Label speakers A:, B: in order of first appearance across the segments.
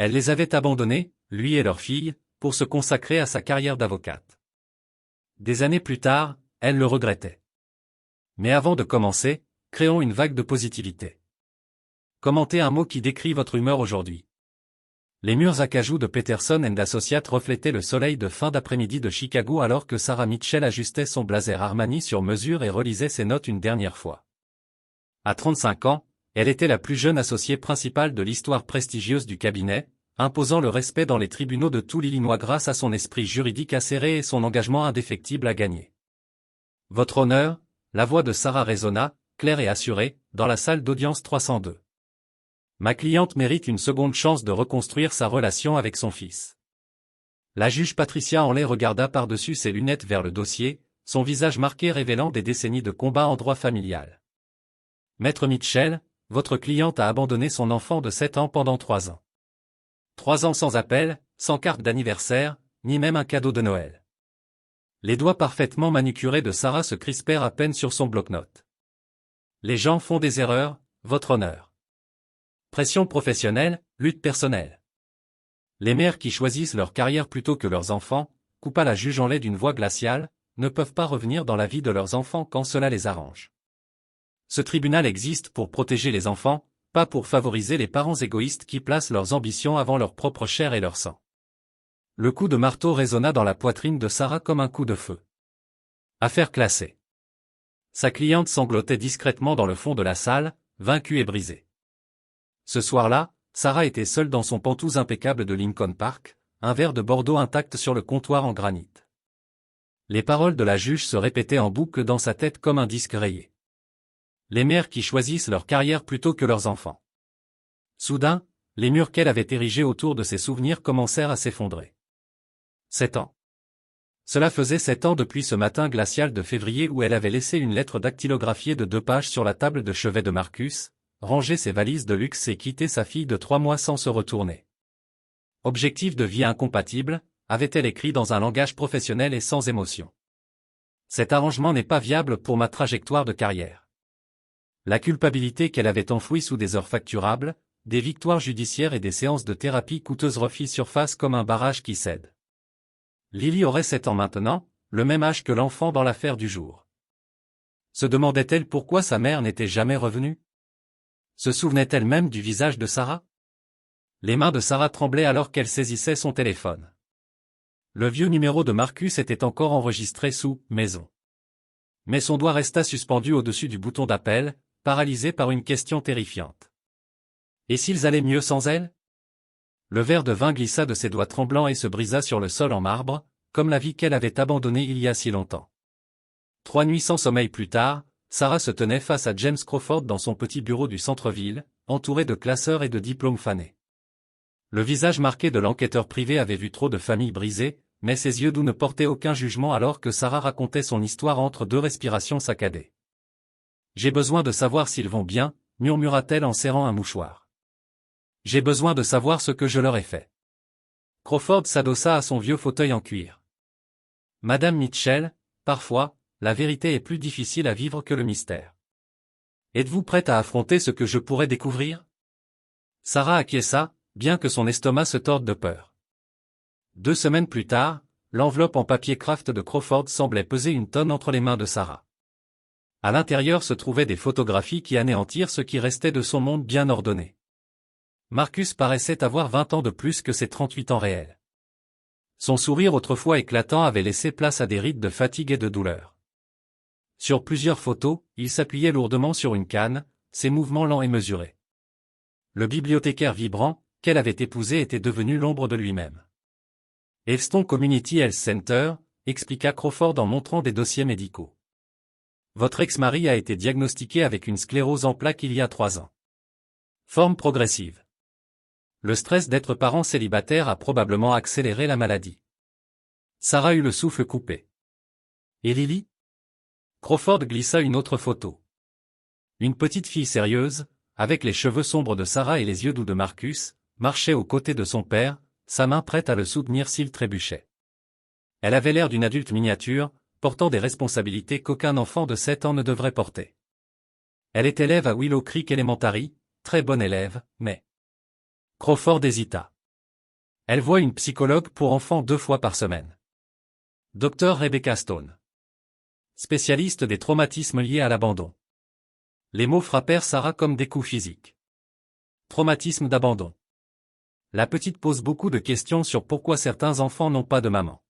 A: Elle les avait abandonnés, lui et leur fille, pour se consacrer à sa carrière d'avocate. Des années plus tard, elle le regrettait. Mais avant de commencer, créons une vague de positivité. Commentez un mot qui décrit votre humeur aujourd'hui. Les murs acajou de Peterson & Associates reflétaient le soleil de fin d'après-midi de Chicago alors que Sarah Mitchell ajustait son blazer Armani sur mesure et relisait ses notes une dernière fois. À 35 ans, elle était la plus jeune associée principale de l'histoire prestigieuse du cabinet, imposant le respect dans les tribunaux de tout l'Illinois grâce à son esprit juridique acéré et son engagement indéfectible à gagner. Votre honneur, la voix de Sarah résonna, claire et assurée, dans la salle d'audience 302. Ma cliente mérite une seconde chance de reconstruire sa relation avec son fils. La juge Patricia Henley regarda par-dessus ses lunettes vers le dossier, son visage marqué révélant des décennies de combat en droit familial. Maître Mitchell, votre cliente a abandonné son enfant de 7 ans pendant 3 ans. 3 ans sans appel, sans carte d'anniversaire, ni même un cadeau de Noël. Les doigts parfaitement manucurés de Sarah se crispèrent à peine sur son bloc-notes. Les gens font des erreurs, votre honneur. Pression professionnelle, lutte personnelle. Les mères qui choisissent leur carrière plutôt que leurs enfants, coupa la juge Henley d'une voix glaciale, ne peuvent pas revenir dans la vie de leurs enfants quand cela les arrange. Ce tribunal existe pour protéger les enfants, pas pour favoriser les parents égoïstes qui placent leurs ambitions avant leur propre chair et leur sang. Le coup de marteau résonna dans la poitrine de Sarah comme un coup de feu. Affaire classée. Sa cliente sanglotait discrètement dans le fond de la salle, vaincue et brisée. Ce soir-là, Sarah était seule dans son pantouse impeccable de Lincoln Park, un verre de Bordeaux intact sur le comptoir en granit. Les paroles de la juge se répétaient en boucle dans sa tête comme un disque rayé. Les mères qui choisissent leur carrière plutôt que leurs enfants. Soudain, les murs qu'elle avait érigés autour de ses souvenirs commencèrent à s'effondrer. 7 ans. Cela faisait 7 ans depuis ce matin glacial de février où elle avait laissé une lettre dactylographiée de 2 pages sur la table de chevet de Marcus, rangé ses valises de luxe et quitté sa fille de 3 mois sans se retourner. Objectif de vie incompatible, avait-elle écrit dans un langage professionnel et sans émotion. Cet arrangement n'est pas viable pour ma trajectoire de carrière. La culpabilité qu'elle avait enfouie sous des heures facturables, des victoires judiciaires et des séances de thérapie coûteuses refit surface comme un barrage qui cède. Lily aurait 7 ans maintenant, le même âge que l'enfant dans l'affaire du jour. Se demandait-elle pourquoi sa mère n'était jamais revenue? Se souvenait-elle même du visage de Sarah? Les mains de Sarah tremblaient alors qu'elle saisissait son téléphone. Le vieux numéro de Marcus était encore enregistré sous « Maison ». Mais son doigt resta suspendu au-dessus du bouton d'appel, paralysé par une question terrifiante. Et s'ils allaient mieux sans elle? Le verre de vin glissa de ses doigts tremblants et se brisa sur le sol en marbre, comme la vie qu'elle avait abandonnée il y a si longtemps. 3 nuits sans sommeil plus tard, Sarah se tenait face à James Crawford dans son petit bureau du centre-ville, entouré de classeurs et de diplômes fanés. Le visage marqué de l'enquêteur privé avait vu trop de familles brisées, mais ses yeux doux ne portaient aucun jugement alors que Sarah racontait son histoire entre 2 respirations saccadées. « J'ai besoin de savoir s'ils vont bien », murmura-t-elle en serrant un mouchoir. « J'ai besoin de savoir ce que je leur ai fait. » Crawford s'adossa à son vieux fauteuil en cuir. « Madame Mitchell, parfois, la vérité est plus difficile à vivre que le mystère. Êtes-vous prête à affronter ce que je pourrais découvrir? » Sarah acquiesça, bien que son estomac se torde de peur. 2 semaines plus tard, l'enveloppe en papier craft de Crawford semblait peser une tonne entre les mains de Sarah. À l'intérieur se trouvaient des photographies qui anéantirent ce qui restait de son monde bien ordonné. Marcus paraissait avoir 20 ans de plus que ses 38 ans réels. Son sourire autrefois éclatant avait laissé place à des rides de fatigue et de douleur. Sur plusieurs photos, il s'appuyait lourdement sur une canne, ses mouvements lents et mesurés. Le bibliothécaire vibrant, qu'elle avait épousé était devenu l'ombre de lui-même. Easton Community Health Center, expliqua Crawford en montrant des dossiers médicaux. Votre ex-mari a été diagnostiqué avec une sclérose en plaques il y a 3 ans. Forme progressive. Le stress d'être parent célibataire a probablement accéléré la maladie. Sarah eut le souffle coupé. Et Lily? Crawford glissa une autre photo. Une petite fille sérieuse, avec les cheveux sombres de Sarah et les yeux doux de Marcus, marchait aux côtés de son père, sa main prête à le soutenir s'il trébuchait. Elle avait l'air d'une adulte miniature, portant des responsabilités qu'aucun enfant de 7 ans ne devrait porter. Elle est élève à Willow Creek Elementary, très bonne élève, mais... Crawford hésita. Elle voit une psychologue pour enfants 2 fois par semaine. Dr Rebecca Stone. Spécialiste des traumatismes liés à l'abandon. Les mots frappèrent Sarah comme des coups physiques. Traumatisme d'abandon. La petite pose beaucoup de questions sur pourquoi certains enfants n'ont pas de maman.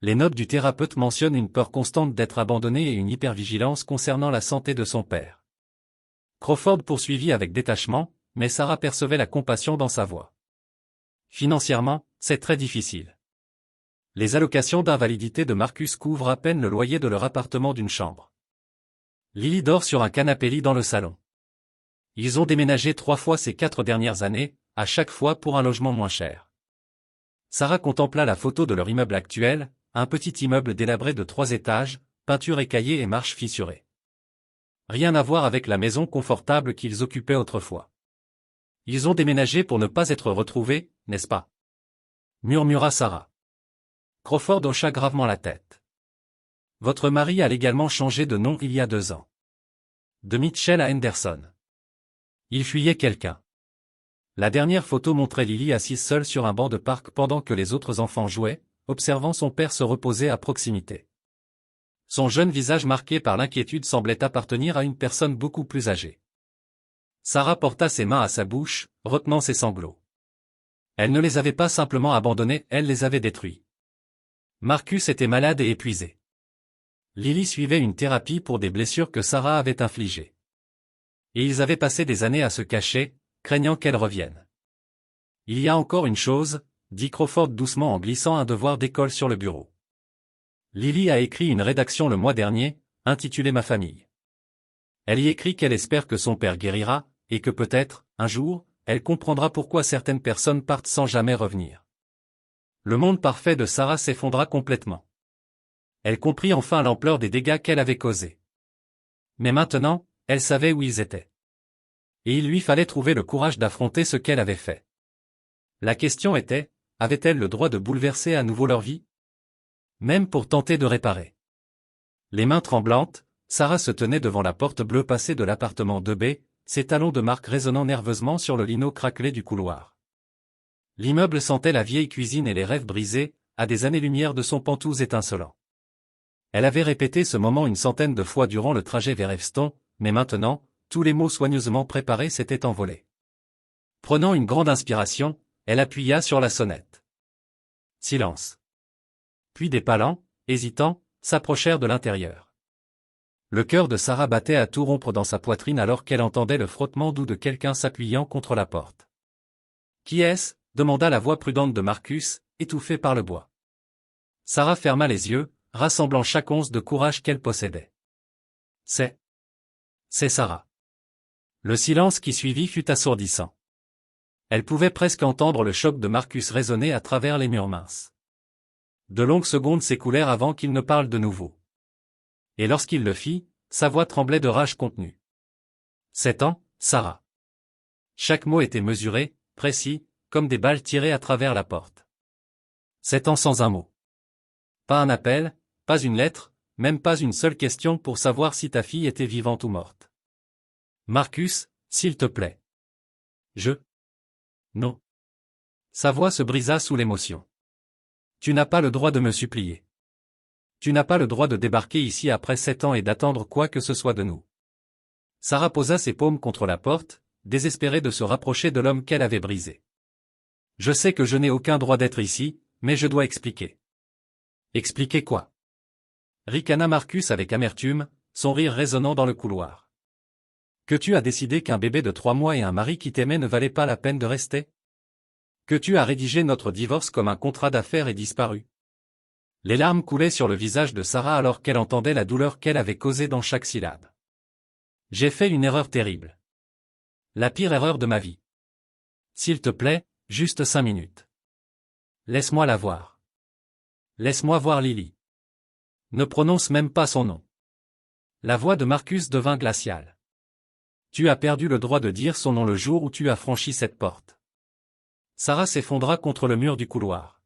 A: Les notes du thérapeute mentionnent une peur constante d'être abandonné et une hypervigilance concernant la santé de son père. Crawford poursuivit avec détachement, mais Sarah percevait la compassion dans sa voix. Financièrement, c'est très difficile. Les allocations d'invalidité de Marcus couvrent à peine le loyer de leur appartement d'une chambre. Lily dort sur un canapé-lit dans le salon. Ils ont déménagé 3 fois ces 4 dernières années, à chaque fois pour un logement moins cher. Sarah contempla la photo de leur immeuble actuel, un petit immeuble délabré de 3 étages, peinture écaillée et marches fissurées. Rien à voir avec la maison confortable qu'ils occupaient autrefois. Ils ont déménagé pour ne pas être retrouvés, n'est-ce pas? Murmura Sarah. Crawford hocha gravement la tête. Votre mari a légalement changé de nom il y a 2 ans. De Mitchell à Henderson. Il fuyait quelqu'un. La dernière photo montrait Lily assise seule sur un banc de parc pendant que les autres enfants jouaient, observant son père se reposer à proximité. Son jeune visage marqué par l'inquiétude semblait appartenir à une personne beaucoup plus âgée. Sarah porta ses mains à sa bouche, retenant ses sanglots. Elle ne les avait pas simplement abandonnés, elle les avait détruits. Marcus était malade et épuisé. Lily suivait une thérapie pour des blessures que Sarah avait infligées. Et ils avaient passé des années à se cacher, craignant qu'elle revienne. Il y a encore une chose, dit Crawford doucement en glissant un devoir d'école sur le bureau. Lily a écrit une rédaction le mois dernier, intitulée Ma famille. Elle y écrit qu'elle espère que son père guérira, et que peut-être, un jour, elle comprendra pourquoi certaines personnes partent sans jamais revenir. Le monde parfait de Sarah s'effondra complètement. Elle comprit enfin l'ampleur des dégâts qu'elle avait causés. Mais maintenant, elle savait où ils étaient. Et il lui fallait trouver le courage d'affronter ce qu'elle avait fait. La question était, avait-elle le droit de bouleverser à nouveau leur vie? Même pour tenter de réparer. Les mains tremblantes, Sarah se tenait devant la porte bleue passée de l'appartement 2B, ses talons de marque résonnant nerveusement sur le lino craquelé du couloir. L'immeuble sentait la vieille cuisine et les rêves brisés, à des années-lumière de son pantouse étincelant. Elle avait répété ce moment une centaine de fois durant le trajet vers Eveston, mais maintenant, tous les mots soigneusement préparés s'étaient envolés. Prenant une grande inspiration, elle appuya sur la sonnette. Silence. Puis des pas lents, hésitants, s'approchèrent de l'intérieur. Le cœur de Sarah battait à tout rompre dans sa poitrine alors qu'elle entendait le frottement doux de quelqu'un s'appuyant contre la porte. « Qui est-ce » demanda la voix prudente de Marcus, étouffée par le bois. Sarah ferma les yeux, rassemblant chaque once de courage qu'elle possédait. « C'est Sarah. » Le silence qui suivit fut assourdissant. Elle pouvait presque entendre le choc de Marcus résonner à travers les murs minces. De longues secondes s'écoulèrent avant qu'il ne parle de nouveau. Et lorsqu'il le fit, sa voix tremblait de rage contenue. « 7 ans, Sarah. » Chaque mot était mesuré, précis, comme des balles tirées à travers la porte. 7 ans sans un mot. Pas un appel, pas une lettre, même pas une seule question pour savoir si ta fille était vivante ou morte. Marcus, s'il te plaît. Non. Sa voix se brisa sous l'émotion. Tu n'as pas le droit de me supplier. Tu n'as pas le droit de débarquer ici après 7 ans et d'attendre quoi que ce soit de nous. Sarah posa ses paumes contre la porte, désespérée de se rapprocher de l'homme qu'elle avait brisé. Je sais que je n'ai aucun droit d'être ici, mais je dois expliquer. Expliquer quoi? Ricana Marcus avec amertume, son rire résonnant dans le couloir. Que tu as décidé qu'un bébé de 3 mois et un mari qui t'aimait ne valaient pas la peine de rester? Que tu as rédigé notre divorce comme un contrat d'affaires et disparu? Les larmes coulaient sur le visage de Sarah alors qu'elle entendait la douleur qu'elle avait causée dans chaque syllabe. J'ai fait une erreur terrible. La pire erreur de ma vie. S'il te plaît, juste 5 minutes. Laisse-moi la voir. Laisse-moi voir Lily. Ne prononce même pas son nom. La voix de Marcus devint glaciale. Tu as perdu le droit de dire son nom le jour où tu as franchi cette porte. Sarah s'effondra contre le mur du couloir.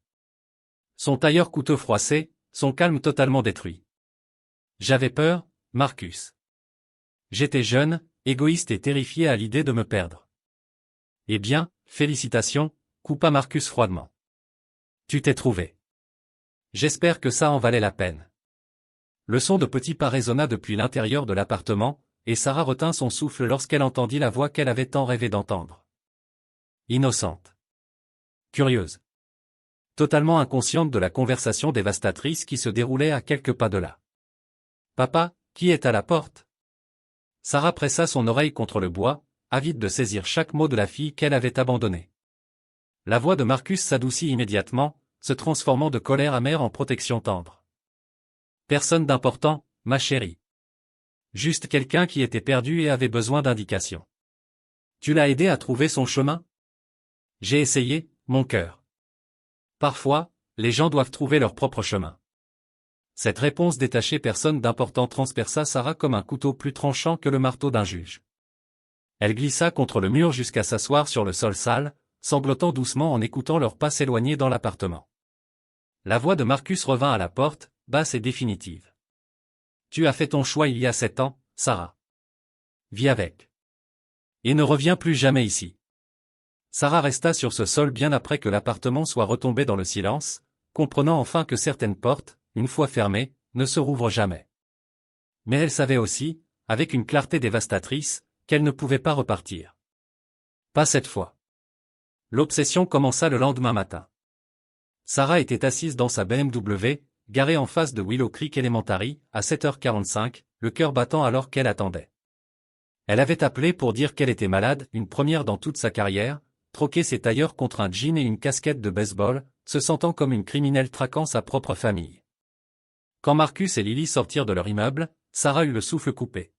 A: Son tailleur couteau froissé, son calme totalement détruit. J'avais peur, Marcus. J'étais jeune, égoïste et terrifié à l'idée de me perdre. Eh bien, félicitations, coupa Marcus froidement. Tu t'es trouvé. J'espère que ça en valait la peine. Le son de petits pas résonna depuis l'intérieur de l'appartement, et Sarah retint son souffle lorsqu'elle entendit la voix qu'elle avait tant rêvé d'entendre. Innocente. Curieuse. Totalement inconsciente de la conversation dévastatrice qui se déroulait à quelques pas de là. Papa, qui est à la porte? Sarah pressa son oreille contre le bois, avide de saisir chaque mot de la fille qu'elle avait abandonnée. La voix de Marcus s'adoucit immédiatement, se transformant de colère amère en protection tendre. Personne d'important, ma chérie. Juste quelqu'un qui était perdu et avait besoin d'indications. Tu l'as aidé à trouver son chemin? J'ai essayé, mon cœur. Parfois, les gens doivent trouver leur propre chemin. Cette réponse détachée personne d'important transperça Sarah comme un couteau plus tranchant que le marteau d'un juge. Elle glissa contre le mur jusqu'à s'asseoir sur le sol sale, sanglotant doucement en écoutant leurs pas s'éloigner dans l'appartement. La voix de Marcus revint à la porte, basse et définitive. Tu as fait ton choix il y a 7 ans, Sarah. Vis avec. Et ne reviens plus jamais ici. Sarah resta sur ce sol bien après que l'appartement soit retombé dans le silence, comprenant enfin que certaines portes, une fois fermées, ne se rouvrent jamais. Mais elle savait aussi, avec une clarté dévastatrice, qu'elle ne pouvait pas repartir. Pas cette fois. L'obsession commença le lendemain matin. Sarah était assise dans sa BMW, garée en face de Willow Creek Elementary, à 7h45, le cœur battant alors qu'elle attendait. Elle avait appelé pour dire qu'elle était malade, une première dans toute sa carrière, troqué ses tailleurs contre un jean et une casquette de baseball, se sentant comme une criminelle traquant sa propre famille. Quand Marcus et Lily sortirent de leur immeuble, Sarah eut le souffle coupé.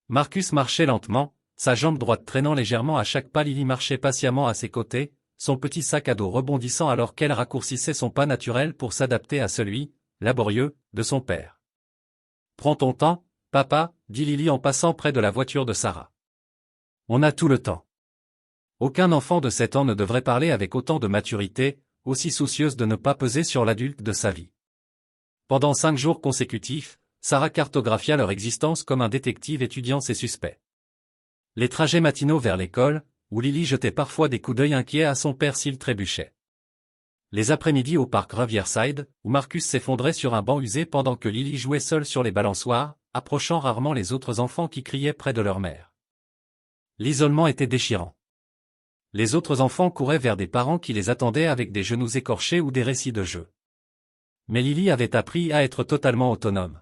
A: Marcus marchait lentement, sa jambe droite traînant légèrement à chaque pas. Lily marchait patiemment à ses côtés, son petit sac à dos rebondissant alors qu'elle raccourcissait son pas naturel pour s'adapter à celui, laborieux, de son père. « Prends ton temps, papa, » dit Lily en passant près de la voiture de Sarah. « On a tout le temps. » Aucun enfant de 7 ans ne devrait parler avec autant de maturité, aussi soucieuse de ne pas peser sur l'adulte de sa vie. Pendant 5 jours consécutifs, Sarah cartographia leur existence comme un détective étudiant ses suspects. Les trajets matinaux vers l'école, où Lily jetait parfois des coups d'œil inquiets à son père s'il trébuchait. Les après-midi au parc Riverside, où Marcus s'effondrait sur un banc usé pendant que Lily jouait seule sur les balançoires, approchant rarement les autres enfants qui criaient près de leur mère. L'isolement était déchirant. Les autres enfants couraient vers des parents qui les attendaient avec des genoux écorchés ou des récits de jeux. Mais Lily avait appris à être totalement autonome.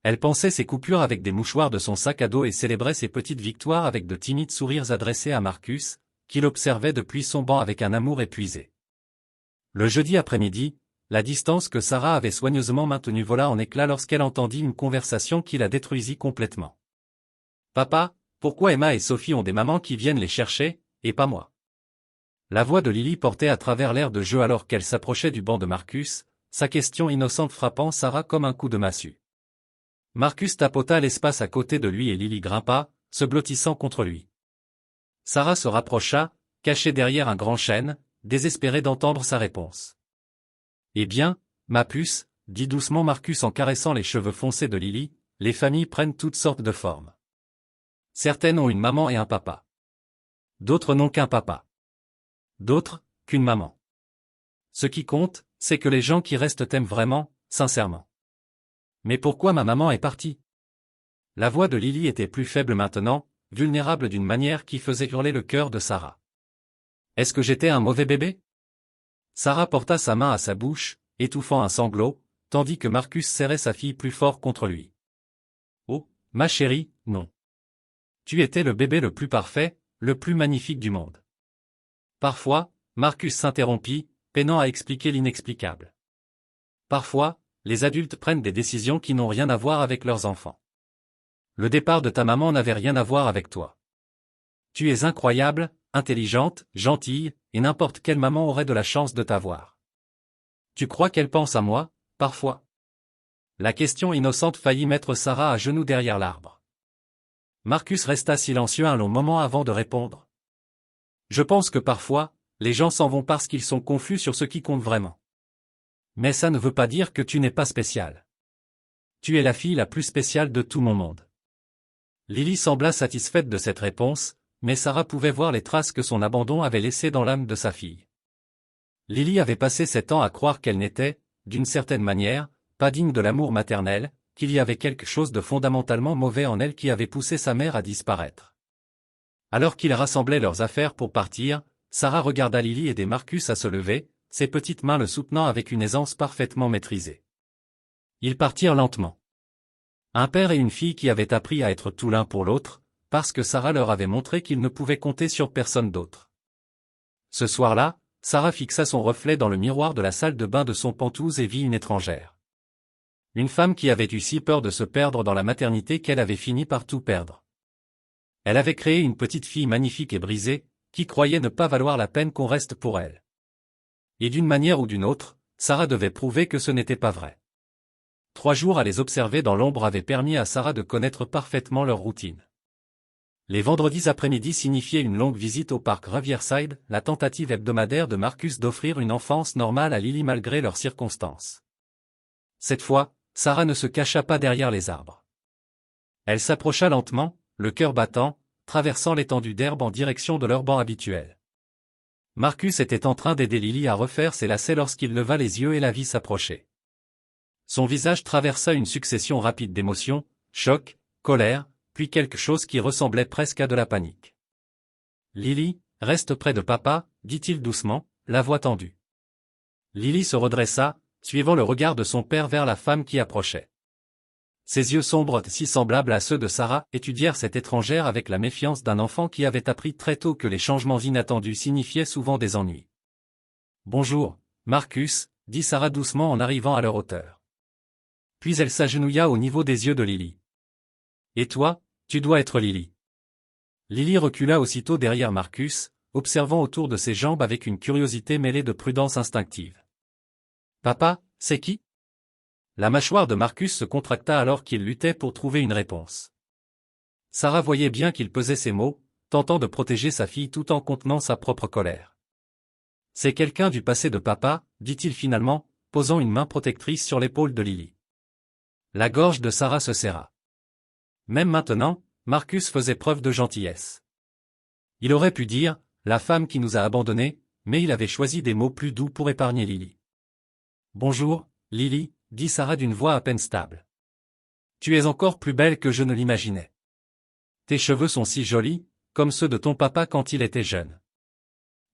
A: Elle pensait ses coupures avec des mouchoirs de son sac à dos et célébrait ses petites victoires avec de timides sourires adressés à Marcus, qui l'observait depuis son banc avec un amour épuisé. Le jeudi après-midi, la distance que Sarah avait soigneusement maintenue vola en éclats lorsqu'elle entendit une conversation qui la détruisit complètement. « Papa, pourquoi Emma et Sophie ont des mamans qui viennent les chercher, et pas moi ?» La voix de Lily portait à travers l'air de jeu alors qu'elle s'approchait du banc de Marcus, sa question innocente frappant Sarah comme un coup de massue. Marcus tapota l'espace à côté de lui et Lily grimpa, se blottissant contre lui. Sarah se rapprocha, cachée derrière un grand chêne, désespérée d'entendre sa réponse. « Eh bien, ma puce, » dit doucement Marcus en caressant les cheveux foncés de Lily, « les familles prennent toutes sortes de formes. Certaines ont une maman et un papa. D'autres n'ont qu'un papa. D'autres, qu'une maman. Ce qui compte, c'est que les gens qui restent t'aiment vraiment, sincèrement. Mais pourquoi ma maman est partie ? » La voix de Lily était plus faible maintenant, vulnérable d'une manière qui faisait hurler le cœur de Sarah. « Est-ce que j'étais un mauvais bébé ? » Sarah porta sa main à sa bouche, étouffant un sanglot, tandis que Marcus serrait sa fille plus fort contre lui. « Oh, ma chérie, non. Tu étais le bébé le plus parfait, le plus magnifique du monde. » Parfois, Marcus s'interrompit, peinant à expliquer l'inexplicable. Parfois, les adultes prennent des décisions qui n'ont rien à voir avec leurs enfants. Le départ de ta maman n'avait rien à voir avec toi. Tu es incroyable, intelligente, gentille, et n'importe quelle maman aurait de la chance de t'avoir. Tu crois qu'elle pense à moi, parfois ? La question innocente faillit mettre Sarah à genoux derrière l'arbre. Marcus resta silencieux un long moment avant de répondre. Je pense que parfois, les gens s'en vont parce qu'ils sont confus sur ce qui compte vraiment. Mais ça ne veut pas dire que tu n'es pas spéciale. Tu es la fille la plus spéciale de tout mon monde. Lily sembla satisfaite de cette réponse, mais Sarah pouvait voir les traces que son abandon avait laissées dans l'âme de sa fille. Lily avait passé 7 ans à croire qu'elle n'était, d'une certaine manière, pas digne de l'amour maternel, qu'il y avait quelque chose de fondamentalement mauvais en elle qui avait poussé sa mère à disparaître. Alors qu'ils rassemblaient leurs affaires pour partir, Sarah regarda Lily aider Marcus à se lever, ses petites mains le soutenant avec une aisance parfaitement maîtrisée. Ils partirent lentement. Un père et une fille qui avaient appris à être tout l'un pour l'autre, parce que Sarah leur avait montré qu'ils ne pouvaient compter sur personne d'autre. Ce soir-là, Sarah fixa son reflet dans le miroir de la salle de bain de son pantouse et vit une étrangère. Une femme qui avait eu si peur de se perdre dans la maternité qu'elle avait fini par tout perdre. Elle avait créé une petite fille magnifique et brisée, qui croyait ne pas valoir la peine qu'on reste pour elle. Et d'une manière ou d'une autre, Sarah devait prouver que ce n'était pas vrai. 3 jours à les observer dans l'ombre avaient permis à Sarah de connaître parfaitement leur routine. Les vendredis après-midi signifiaient une longue visite au parc Riverside, la tentative hebdomadaire de Marcus d'offrir une enfance normale à Lily malgré leurs circonstances. Cette fois, Sarah ne se cacha pas derrière les arbres. Elle s'approcha lentement, le cœur battant, traversant l'étendue d'herbe en direction de leur banc habituel. Marcus était en train d'aider Lily à refaire ses lacets lorsqu'il leva les yeux et la vit s'approcher. Son visage traversa une succession rapide d'émotions, choc, colère, puis quelque chose qui ressemblait presque à de la panique. « Lily, reste près de papa », dit-il doucement, la voix tendue. Lily se redressa, suivant le regard de son père vers la femme qui approchait. Ses yeux sombres, si semblables à ceux de Sarah, étudièrent cette étrangère avec la méfiance d'un enfant qui avait appris très tôt que les changements inattendus signifiaient souvent des ennuis. « Bonjour, Marcus », dit Sarah doucement en arrivant à leur hauteur. Puis elle s'agenouilla au niveau des yeux de Lily. « Et toi, tu dois être Lily. » Lily recula aussitôt derrière Marcus, observant autour de ses jambes avec une curiosité mêlée de prudence instinctive. « Papa, c'est qui ? » La mâchoire de Marcus se contracta alors qu'il luttait pour trouver une réponse. Sarah voyait bien qu'il pesait ses mots, tentant de protéger sa fille tout en contenant sa propre colère. « C'est quelqu'un du passé de papa, » dit-il finalement, posant une main protectrice sur l'épaule de Lily. La gorge de Sarah se serra. Même maintenant, Marcus faisait preuve de gentillesse. Il aurait pu dire « la femme qui nous a abandonnés », mais il avait choisi des mots plus doux pour épargner Lily. « Bonjour, Lily », dit Sarah d'une voix à peine stable. « Tu es encore plus belle que je ne l'imaginais. Tes cheveux sont si jolis, comme ceux de ton papa quand il était jeune. »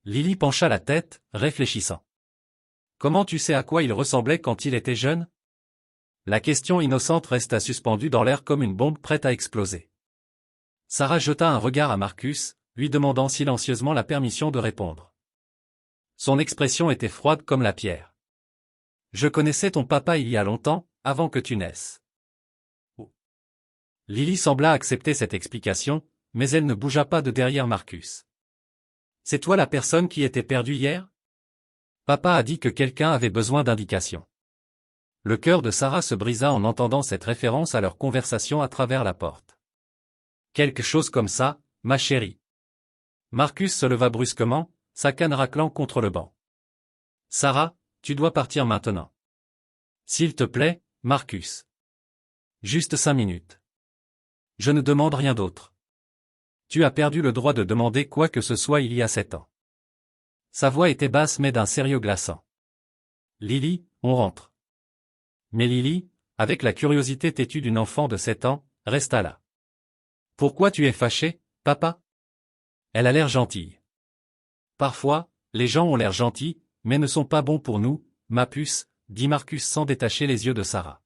A: Lily pencha la tête, réfléchissant. « Comment tu sais à quoi il ressemblait quand il était jeune ?» La question innocente resta suspendue dans l'air comme une bombe prête à exploser. Sarah jeta un regard à Marcus, lui demandant silencieusement la permission de répondre. Son expression était froide comme la pierre. « Je connaissais ton papa il y a longtemps, avant que tu naisses. » Lily sembla accepter cette explication, mais elle ne bougea pas de derrière Marcus. « C'est toi la personne qui était perdue hier ? Papa a dit que quelqu'un avait besoin d'indications. » Le cœur de Sarah se brisa en entendant cette référence à leur conversation à travers la porte. « Quelque chose comme ça, ma chérie. » Marcus se leva brusquement, sa canne raclant contre le banc. « Sarah, tu dois partir maintenant. S'il te plaît, Marcus. Juste 5 minutes. Je ne demande rien d'autre. Tu as perdu le droit de demander quoi que ce soit il y a 7 ans. » Sa voix était basse mais d'un sérieux glaçant. « Lily, on rentre. » Mais Lily, avec la curiosité têtue d'une enfant de 7 ans, resta là. « Pourquoi tu es fâché, papa ? » Elle a l'air gentille. Parfois, les gens ont l'air gentils, mais ne sont pas bons pour nous, ma puce, dit Marcus sans détacher les yeux de Sarah.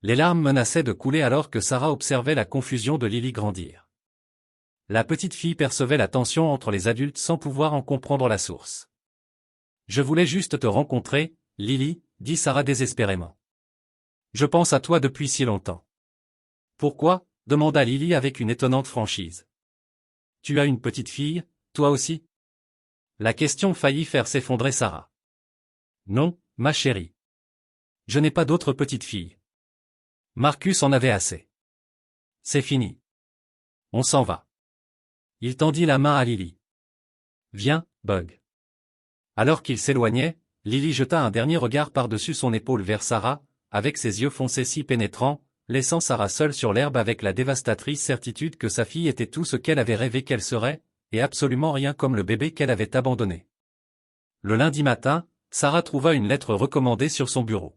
A: Les larmes menaçaient de couler alors que Sarah observait la confusion de Lily grandir. La petite fille percevait la tension entre les adultes sans pouvoir en comprendre la source. « Je voulais juste te rencontrer, Lily, » dit Sarah désespérément. « Je pense à toi depuis si longtemps. »« Pourquoi ?» demanda Lily avec une étonnante franchise. « Tu as une petite fille, toi aussi ?» La question faillit faire s'effondrer Sarah. « Non, ma chérie. Je n'ai pas d'autre petite fille. Marcus en avait assez. C'est fini. On s'en va. » Il tendit la main à Lily. « Viens, Bug. » Alors qu'il s'éloignait, Lily jeta un dernier regard par-dessus son épaule vers Sarah, avec ses yeux foncés si pénétrants, laissant Sarah seule sur l'herbe avec la dévastatrice certitude que sa fille était tout ce qu'elle avait rêvé qu'elle serait, et absolument rien comme le bébé qu'elle avait abandonné. Le lundi matin, Sarah trouva une lettre recommandée sur son bureau.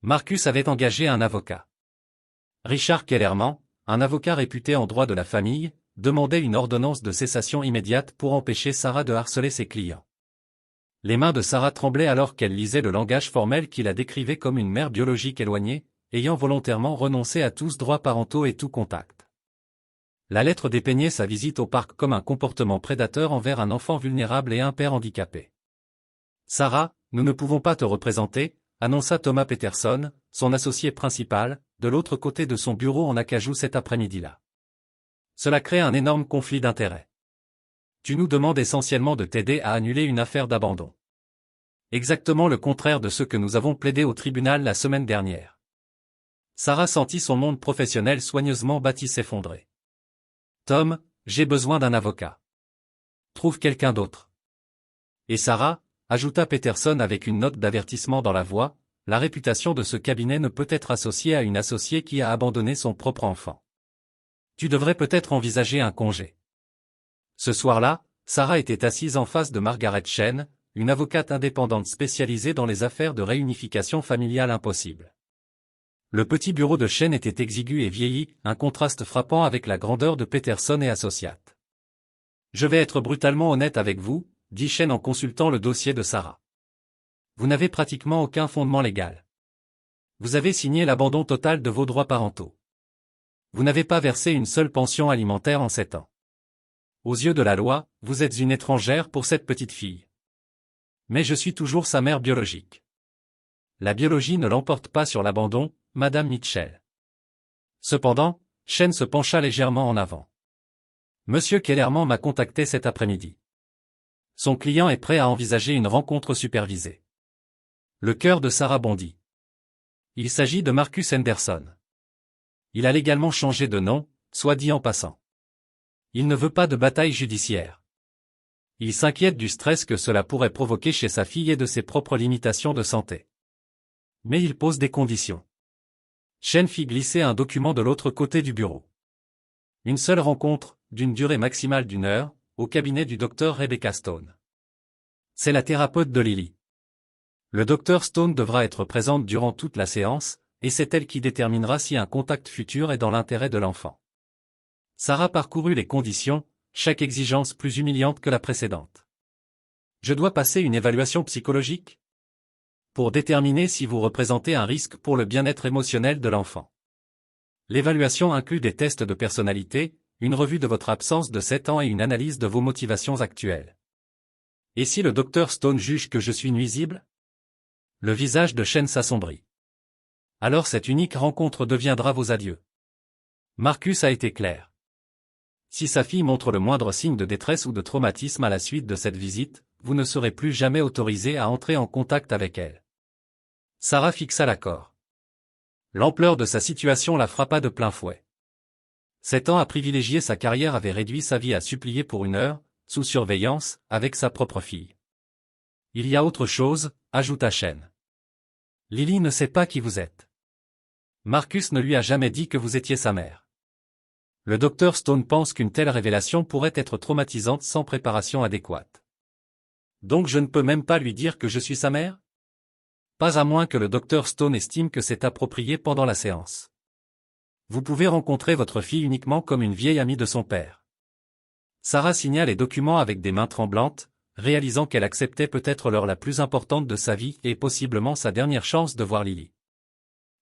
A: Marcus avait engagé un avocat. Richard Kellerman, un avocat réputé en droit de la famille, demandait une ordonnance de cessation immédiate pour empêcher Sarah de harceler ses clients. Les mains de Sarah tremblaient alors qu'elle lisait le langage formel qui la décrivait comme une mère biologique éloignée, ayant volontairement renoncé à tous droits parentaux et tout contact. La lettre dépeignait sa visite au parc comme un comportement prédateur envers un enfant vulnérable et un père handicapé. « Sarah, nous ne pouvons pas te représenter », annonça Thomas Peterson, son associé principal, de l'autre côté de son bureau en acajou cet après-midi-là. Cela crée un énorme conflit d'intérêts. Tu nous demandes essentiellement de t'aider à annuler une affaire d'abandon. Exactement le contraire de ce que nous avons plaidé au tribunal la semaine dernière. Sarah sentit son monde professionnel soigneusement bâti s'effondrer. Tom, j'ai besoin d'un avocat. Trouve quelqu'un d'autre. Et Sarah, ajouta Peterson avec une note d'avertissement dans la voix, la réputation de ce cabinet ne peut être associée à une associée qui a abandonné son propre enfant. Tu devrais peut-être envisager un congé. Ce soir-là, Sarah était assise en face de Margaret Chen, une avocate indépendante spécialisée dans les affaires de réunification familiale impossible. Le petit bureau de Chen était exigu et vieilli, un contraste frappant avec la grandeur de Peterson et Associates. Je vais être brutalement honnête avec vous, dit Chen en consultant le dossier de Sarah. Vous n'avez pratiquement aucun fondement légal. Vous avez signé l'abandon total de vos droits parentaux. Vous n'avez pas versé une seule pension alimentaire en 7 ans. Aux yeux de la loi, vous êtes une étrangère pour cette petite fille. Mais je suis toujours sa mère biologique. La biologie ne l'emporte pas sur l'abandon, Madame Mitchell. Cependant, Chen se pencha légèrement en avant. Monsieur Kellerman m'a contacté cet après-midi. Son client est prêt à envisager une rencontre supervisée. Le cœur de Sarah bondit. Il s'agit de Marcus Henderson. Il a légalement changé de nom, soit dit en passant. Il ne veut pas de bataille judiciaire. Il s'inquiète du stress que cela pourrait provoquer chez sa fille et de ses propres limitations de santé. Mais il pose des conditions. Chen fit glisser un document de l'autre côté du bureau. Une seule rencontre, d'une durée maximale d'1 heure, au cabinet du docteur Rebecca Stone. C'est la thérapeute de Lily. Le docteur Stone devra être présente durant toute la séance, et c'est elle qui déterminera si un contact futur est dans l'intérêt de l'enfant. Sarah parcourut les conditions, chaque exigence plus humiliante que la précédente. Je dois passer une évaluation psychologique pour déterminer si vous représentez un risque pour le bien-être émotionnel de l'enfant. L'évaluation inclut des tests de personnalité, une revue de votre absence de 7 ans et une analyse de vos motivations actuelles. Et si le docteur Stone juge que je suis nuisible? Le visage de Chen s'assombrit. Alors cette unique rencontre deviendra vos adieux. Marcus a été clair. Si sa fille montre le moindre signe de détresse ou de traumatisme à la suite de cette visite, vous ne serez plus jamais autorisé à entrer en contact avec elle. Sarah fixa l'accord. L'ampleur de sa situation la frappa de plein fouet. 7 ans à privilégier sa carrière avait réduit sa vie à supplier pour 1 heure, sous surveillance, avec sa propre fille. Il y a autre chose, ajouta Chen. Lily ne sait pas qui vous êtes. Marcus ne lui a jamais dit que vous étiez sa mère. Le docteur Stone pense qu'une telle révélation pourrait être traumatisante sans préparation adéquate. Donc je ne peux même pas lui dire que je suis sa mère? Pas à moins que le docteur Stone estime que c'est approprié pendant la séance. Vous pouvez rencontrer votre fille uniquement comme une vieille amie de son père. Sarah signa les documents avec des mains tremblantes, réalisant qu'elle acceptait peut-être l'heure la plus importante de sa vie et possiblement sa dernière chance de voir Lily.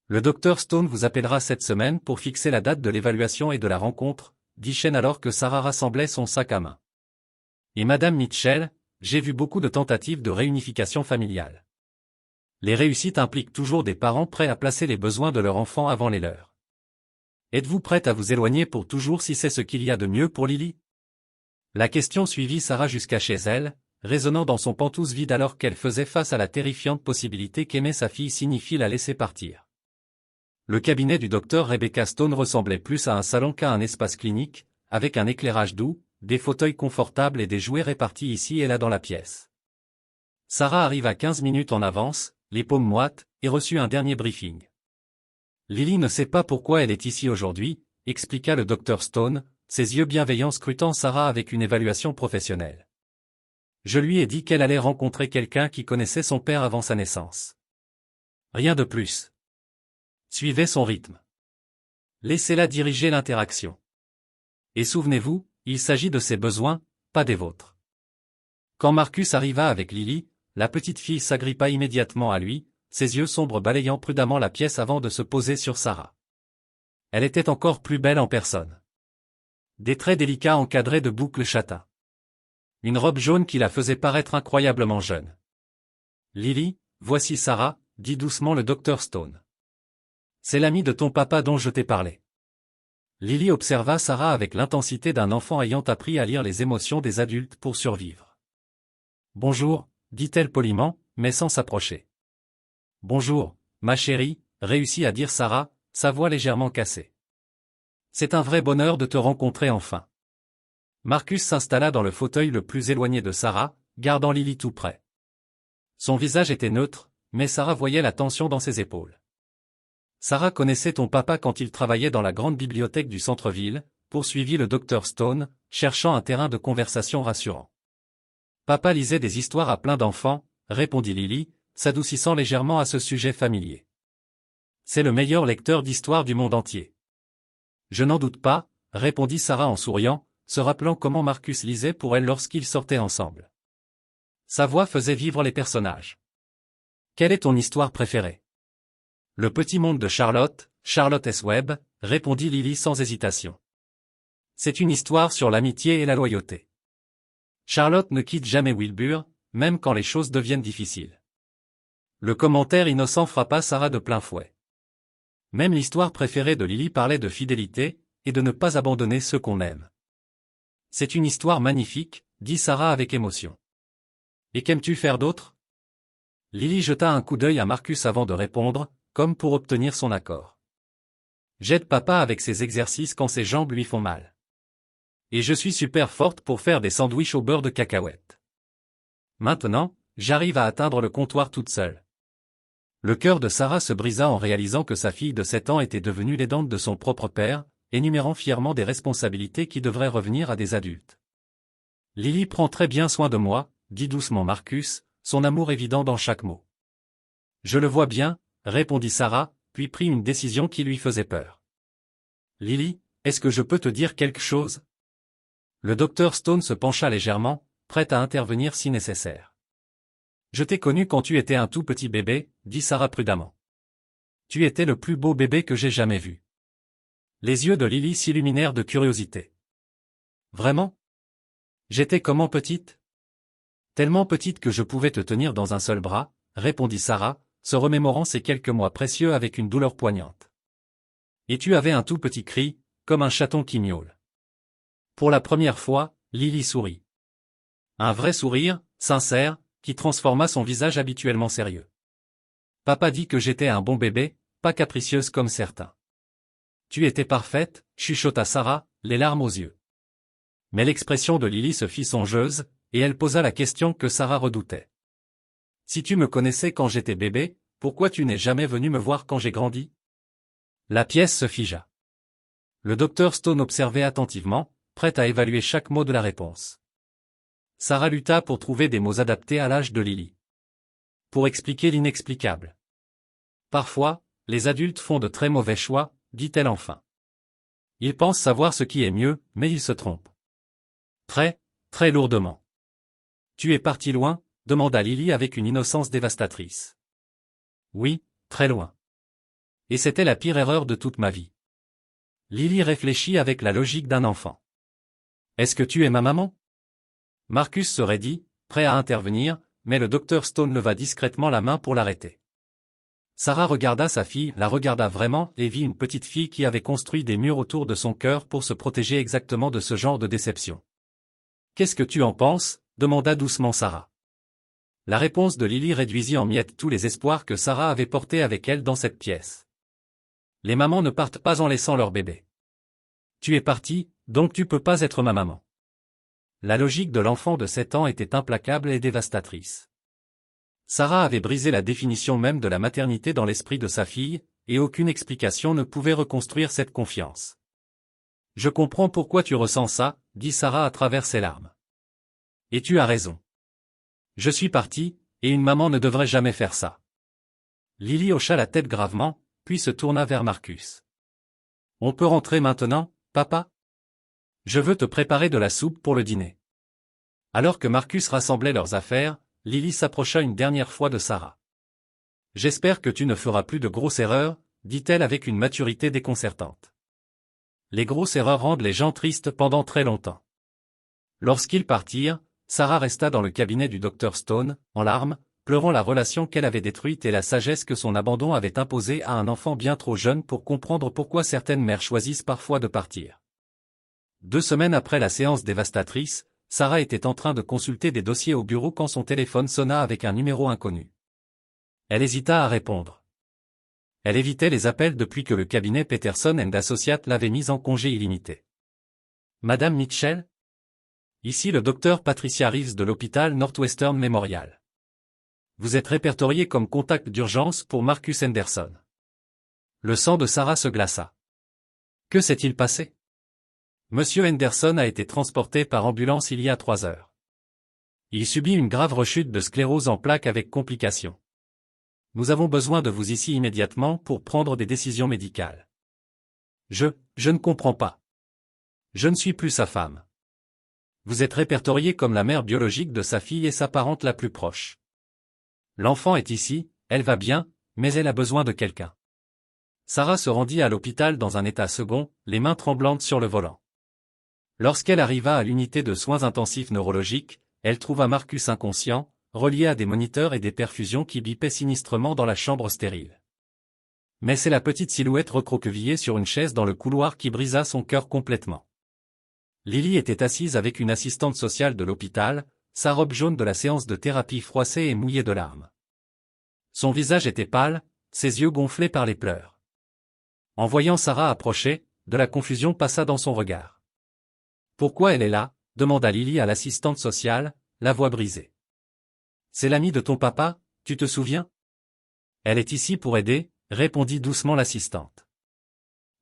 A: Le docteur Stone vous appellera cette semaine pour fixer la date de l'évaluation et de la rencontre, dit Chen alors que Sarah rassemblait son sac à main. Et Madame Mitchell, j'ai vu beaucoup de tentatives de réunification familiale. Les réussites impliquent toujours des parents prêts à placer les besoins de leur enfant avant les leurs. Êtes-vous prête à vous éloigner pour toujours si c'est ce qu'il y a de mieux pour Lily? La question suivit Sarah jusqu'à chez elle, résonnant dans son pantouse vide alors qu'elle faisait face à la terrifiante possibilité qu'aimer sa fille signifie la laisser partir. Le cabinet du docteur Rebecca Stone ressemblait plus à un salon qu'à un espace clinique, avec un éclairage doux, des fauteuils confortables et des jouets répartis ici et là dans la pièce. Sarah arriva 15 minutes en avance, les paumes moites, et reçut un dernier briefing. Lily ne sait pas pourquoi elle est ici aujourd'hui, expliqua le docteur Stone, ses yeux bienveillants scrutant Sarah avec une évaluation professionnelle. Je lui ai dit qu'elle allait rencontrer quelqu'un qui connaissait son père avant sa naissance. Rien de plus. Suivez son rythme. Laissez-la diriger l'interaction. Et souvenez-vous, il s'agit de ses besoins, pas des vôtres. Quand Marcus arriva avec Lily, la petite fille s'agrippa immédiatement à lui, ses yeux sombres balayant prudemment la pièce avant de se poser sur Sarah. Elle était encore plus belle en personne. Des traits délicats encadrés de boucles châtains. Une robe jaune qui la faisait paraître incroyablement jeune. Lily, voici Sarah, dit doucement le docteur Stone. C'est l'ami de ton papa dont je t'ai parlé. Lily observa Sarah avec l'intensité d'un enfant ayant appris à lire les émotions des adultes pour survivre. Bonjour, dit-elle poliment, mais sans s'approcher. Bonjour, ma chérie, réussit à dire Sarah, sa voix légèrement cassée. C'est un vrai bonheur de te rencontrer enfin. Marcus s'installa dans le fauteuil le plus éloigné de Sarah, gardant Lily tout près. Son visage était neutre, mais Sarah voyait la tension dans ses épaules. Sarah connaissait ton papa quand il travaillait dans la grande bibliothèque du centre-ville, poursuivit le docteur Stone, cherchant un terrain de conversation rassurant. Papa lisait des histoires à plein d'enfants, répondit Lily, s'adoucissant légèrement à ce sujet familier. C'est le meilleur lecteur d'histoire du monde entier. Je n'en doute pas, répondit Sarah en souriant, se rappelant comment Marcus lisait pour elle lorsqu'ils sortaient ensemble. Sa voix faisait vivre les personnages. Quelle est ton histoire préférée? Le petit monde de Charlotte, Charlotte S. Webb, répondit Lily sans hésitation. C'est une histoire sur l'amitié et la loyauté. Charlotte ne quitte jamais Wilbur, même quand les choses deviennent difficiles. Le commentaire innocent frappa Sarah de plein fouet. Même l'histoire préférée de Lily parlait de fidélité, et de ne pas abandonner ceux qu'on aime. C'est une histoire magnifique, dit Sarah avec émotion. Et qu'aimes-tu faire d'autre? Lily jeta un coup d'œil à Marcus avant de répondre, comme pour obtenir son accord. J'aide papa avec ses exercices quand ses jambes lui font mal. Et je suis super forte pour faire des sandwichs au beurre de cacahuète. Maintenant, j'arrive à atteindre le comptoir toute seule. Le cœur de Sarah se brisa en réalisant que sa fille de 7 ans était devenue l'aidante de son propre père, énumérant fièrement des responsabilités qui devraient revenir à des adultes. Lily prend très bien soin de moi, dit doucement Marcus, son amour évident dans chaque mot. Je le vois bien, répondit Sarah, puis prit une décision qui lui faisait peur. Lily, est-ce que je peux te dire quelque chose? Le docteur Stone se pencha légèrement, prêt à intervenir si nécessaire. Je t'ai connu quand tu étais un tout petit bébé, dit Sarah prudemment. Tu étais le plus beau bébé que j'ai jamais vu. Les yeux de Lily s'illuminèrent de curiosité. Vraiment? J'étais comment petite? Tellement petite que je pouvais te tenir dans un seul bras, répondit Sarah, se remémorant ces quelques mois précieux avec une douleur poignante. Et tu avais un tout petit cri, comme un chaton qui miaule. Pour la première fois, Lily sourit. Un vrai sourire, sincère, qui transforma son visage habituellement sérieux. Papa dit que j'étais un bon bébé, pas capricieuse comme certains. Tu étais parfaite, chuchota Sarah, les larmes aux yeux. Mais l'expression de Lily se fit songeuse, et elle posa la question que Sarah redoutait. Si tu me connaissais quand j'étais bébé, pourquoi tu n'es jamais venu me voir quand j'ai grandi? La pièce se figea. Le docteur Stone observait attentivement, prêt à évaluer chaque mot de la réponse. Sarah lutta pour trouver des mots adaptés à l'âge de Lily. Pour expliquer l'inexplicable. Parfois, les adultes font de très mauvais choix, dit-elle enfin. Ils pensent savoir ce qui est mieux, mais ils se trompent. Très, très lourdement. Tu es parti loin? Demanda Lily avec une innocence dévastatrice. Oui, très loin. Et c'était la pire erreur de toute ma vie. Lily réfléchit avec la logique d'un enfant. Est-ce que tu es ma maman? Marcus se raidit, prêt à intervenir, mais le docteur Stone leva discrètement la main pour l'arrêter. Sarah regarda sa fille, la regarda vraiment, et vit une petite fille qui avait construit des murs autour de son cœur pour se protéger exactement de ce genre de déception. Qu'est-ce que tu en penses? Demanda doucement Sarah. La réponse de Lily réduisit en miettes tous les espoirs que Sarah avait portés avec elle dans cette pièce. Les mamans ne partent pas en laissant leur bébé. Tu es partie, donc tu peux pas être ma maman. La logique de l'enfant de 7 ans était implacable et dévastatrice. Sarah avait brisé la définition même de la maternité dans l'esprit de sa fille, et aucune explication ne pouvait reconstruire cette confiance. Je comprends pourquoi tu ressens ça, dit Sarah à travers ses larmes. Et tu as raison. Je suis parti, et une maman ne devrait jamais faire ça. Lily hocha la tête gravement, puis se tourna vers Marcus. On peut rentrer maintenant, papa? Je veux te préparer de la soupe pour le dîner. Alors que Marcus rassemblait leurs affaires, Lily s'approcha une dernière fois de Sarah. J'espère que tu ne feras plus de grosses erreurs, dit-elle avec une maturité déconcertante. Les grosses erreurs rendent les gens tristes pendant très longtemps. Lorsqu'ils partirent, Sarah resta dans le cabinet du docteur Stone, en larmes, pleurant la relation qu'elle avait détruite et la sagesse que son abandon avait imposée à un enfant bien trop jeune pour comprendre pourquoi certaines mères choisissent parfois de partir. 2 semaines après la séance dévastatrice, Sarah était en train de consulter des dossiers au bureau quand son téléphone sonna avec un numéro inconnu. Elle hésita à répondre. Elle évitait les appels depuis que le cabinet Peterson & Associates l'avait mise en congé illimité. Madame Mitchell? Ici le docteur Patricia Reeves de l'hôpital Northwestern Memorial. Vous êtes répertorié comme contact d'urgence pour Marcus Henderson. Le sang de Sarah se glaça. Que s'est-il passé? Monsieur Henderson a été transporté par ambulance il y a 3 heures. Il subit une grave rechute de sclérose en plaques avec complications. Nous avons besoin de vous ici immédiatement pour prendre des décisions médicales. Je ne comprends pas. Je ne suis plus sa femme. Vous êtes répertorié comme la mère biologique de sa fille et sa parente la plus proche. L'enfant est ici, elle va bien, mais elle a besoin de quelqu'un. Sarah se rendit à l'hôpital dans un état second, les mains tremblantes sur le volant. Lorsqu'elle arriva à l'unité de soins intensifs neurologiques, elle trouva Marcus inconscient, relié à des moniteurs et des perfusions qui bipaient sinistrement dans la chambre stérile. Mais c'est la petite silhouette recroquevillée sur une chaise dans le couloir qui brisa son cœur complètement. Lily était assise avec une assistante sociale de l'hôpital, sa robe jaune de la séance de thérapie froissée et mouillée de larmes. Son visage était pâle, ses yeux gonflés par les pleurs. En voyant Sarah approcher, de la confusion passa dans son regard. « Pourquoi elle est là ?» demanda Lily à l'assistante sociale, la voix brisée. « C'est l'amie de ton papa, tu te souviens ? Elle est ici pour aider, » répondit doucement l'assistante.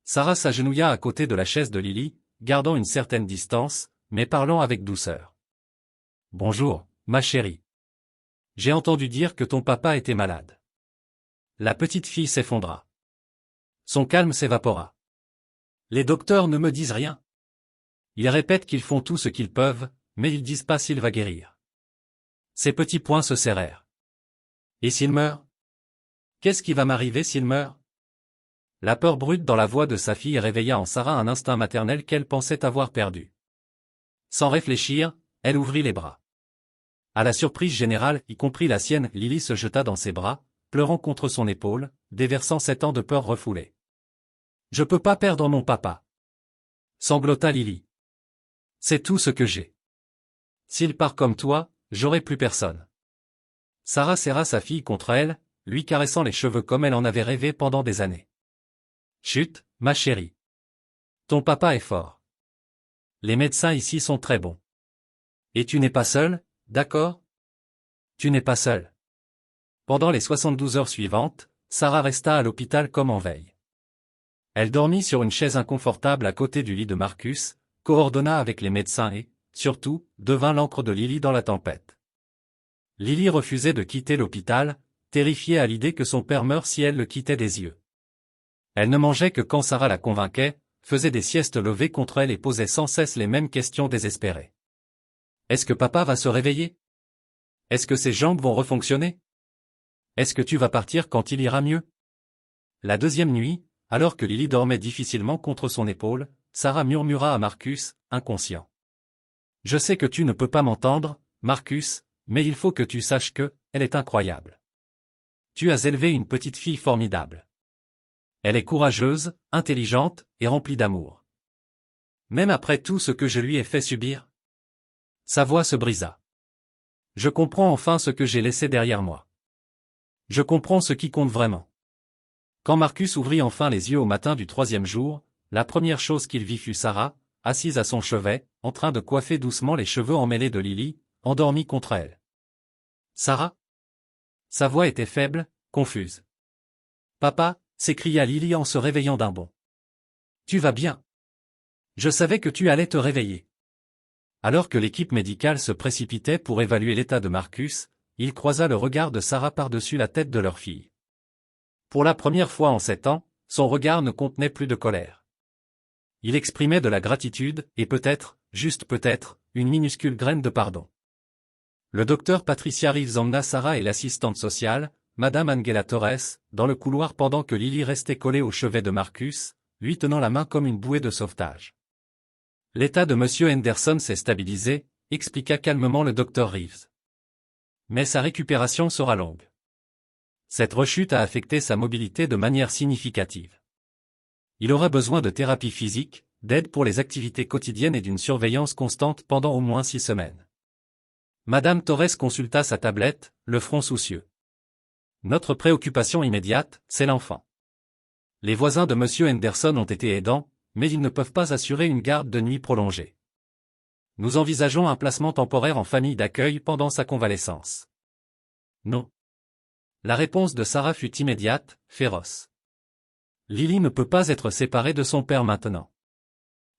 A: Sarah s'agenouilla à côté de la chaise de Lily, gardant une certaine distance, mais parlant avec douceur. « Bonjour, ma chérie. J'ai entendu dire que ton papa était malade. » La petite fille s'effondra. Son calme s'évapora. « Les docteurs ne me disent rien. Ils répètent qu'ils font tout ce qu'ils peuvent, mais ils disent pas s'il va guérir. » Ses petits poings se serrèrent. « Et s'il meurt ? Qu'est-ce qui va m'arriver s'il meurt ? » La peur brute dans la voix de sa fille réveilla en Sarah un instinct maternel qu'elle pensait avoir perdu. Sans réfléchir, elle ouvrit les bras. À la surprise générale, y compris la sienne, Lily se jeta dans ses bras, pleurant contre son épaule, déversant 7 ans de peur refoulée. « Je peux pas perdre mon papa. » sanglota Lily. « C'est tout ce que j'ai. S'il part comme toi, j'aurai plus personne. » Sarah serra sa fille contre elle, lui caressant les cheveux comme elle en avait rêvé pendant des années. « Chut, ma chérie. Ton papa est fort. Les médecins ici sont très bons. Et tu n'es pas seule, d'accord ? Tu n'es pas seule. » Pendant les 72 heures suivantes, Sarah resta à l'hôpital comme en veille. Elle dormit sur une chaise inconfortable à côté du lit de Marcus, coordonna avec les médecins et, surtout, devint l'encre de Lily dans la tempête. Lily refusait de quitter l'hôpital, terrifiée à l'idée que son père meure si elle le quittait des yeux. Elle ne mangeait que quand Sarah la convainquait, faisait des siestes levées contre elle et posait sans cesse les mêmes questions désespérées. Est-ce que papa va se réveiller ? Est-ce que ses jambes vont refonctionner ? Est-ce que tu vas partir quand il ira mieux ? La deuxième nuit, alors que Lily dormait difficilement contre son épaule, Sarah murmura à Marcus, inconscient. « Je sais que tu ne peux pas m'entendre, Marcus, mais il faut que tu saches que, elle est incroyable. Tu as élevé une petite fille formidable. Elle est courageuse, intelligente, et remplie d'amour. Même après tout ce que je lui ai fait subir. » Sa voix se brisa. « Je comprends enfin ce que j'ai laissé derrière moi. Je comprends ce qui compte vraiment. » Quand Marcus ouvrit enfin les yeux au matin du 3e jour, la première chose qu'il vit fut Sarah, assise à son chevet, en train de coiffer doucement les cheveux emmêlés de Lily, endormie contre elle. « Sarah ?» Sa voix était faible, confuse. « Papa ?» s'écria Lily en se réveillant d'un bond. « Tu vas bien. Je savais que tu allais te réveiller. » Alors que l'équipe médicale se précipitait pour évaluer l'état de Marcus, il croisa le regard de Sarah par-dessus la tête de leur fille. Pour la première fois en 7 ans, son regard ne contenait plus de colère. Il exprimait de la gratitude, et peut-être, juste peut-être, une minuscule graine de pardon. Le docteur Patricia Reeves emmena Sarah et l'assistante sociale, Madame Angela Torres, dans le couloir pendant que Lily restait collée au chevet de Marcus, lui tenant la main comme une bouée de sauvetage. L'état de Monsieur Henderson s'est stabilisé, expliqua calmement le docteur Reeves. Mais sa récupération sera longue. Cette rechute a affecté sa mobilité de manière significative. Il aura besoin de thérapie physique, d'aide pour les activités quotidiennes et d'une surveillance constante pendant au moins 6 semaines. Madame Torres consulta sa tablette, le front soucieux. Notre préoccupation immédiate, c'est l'enfant. Les voisins de Monsieur Henderson ont été aidants, mais ils ne peuvent pas assurer une garde de nuit prolongée. Nous envisageons un placement temporaire en famille d'accueil pendant sa convalescence. Non. La réponse de Sarah fut immédiate, féroce. Lily ne peut pas être séparée de son père maintenant.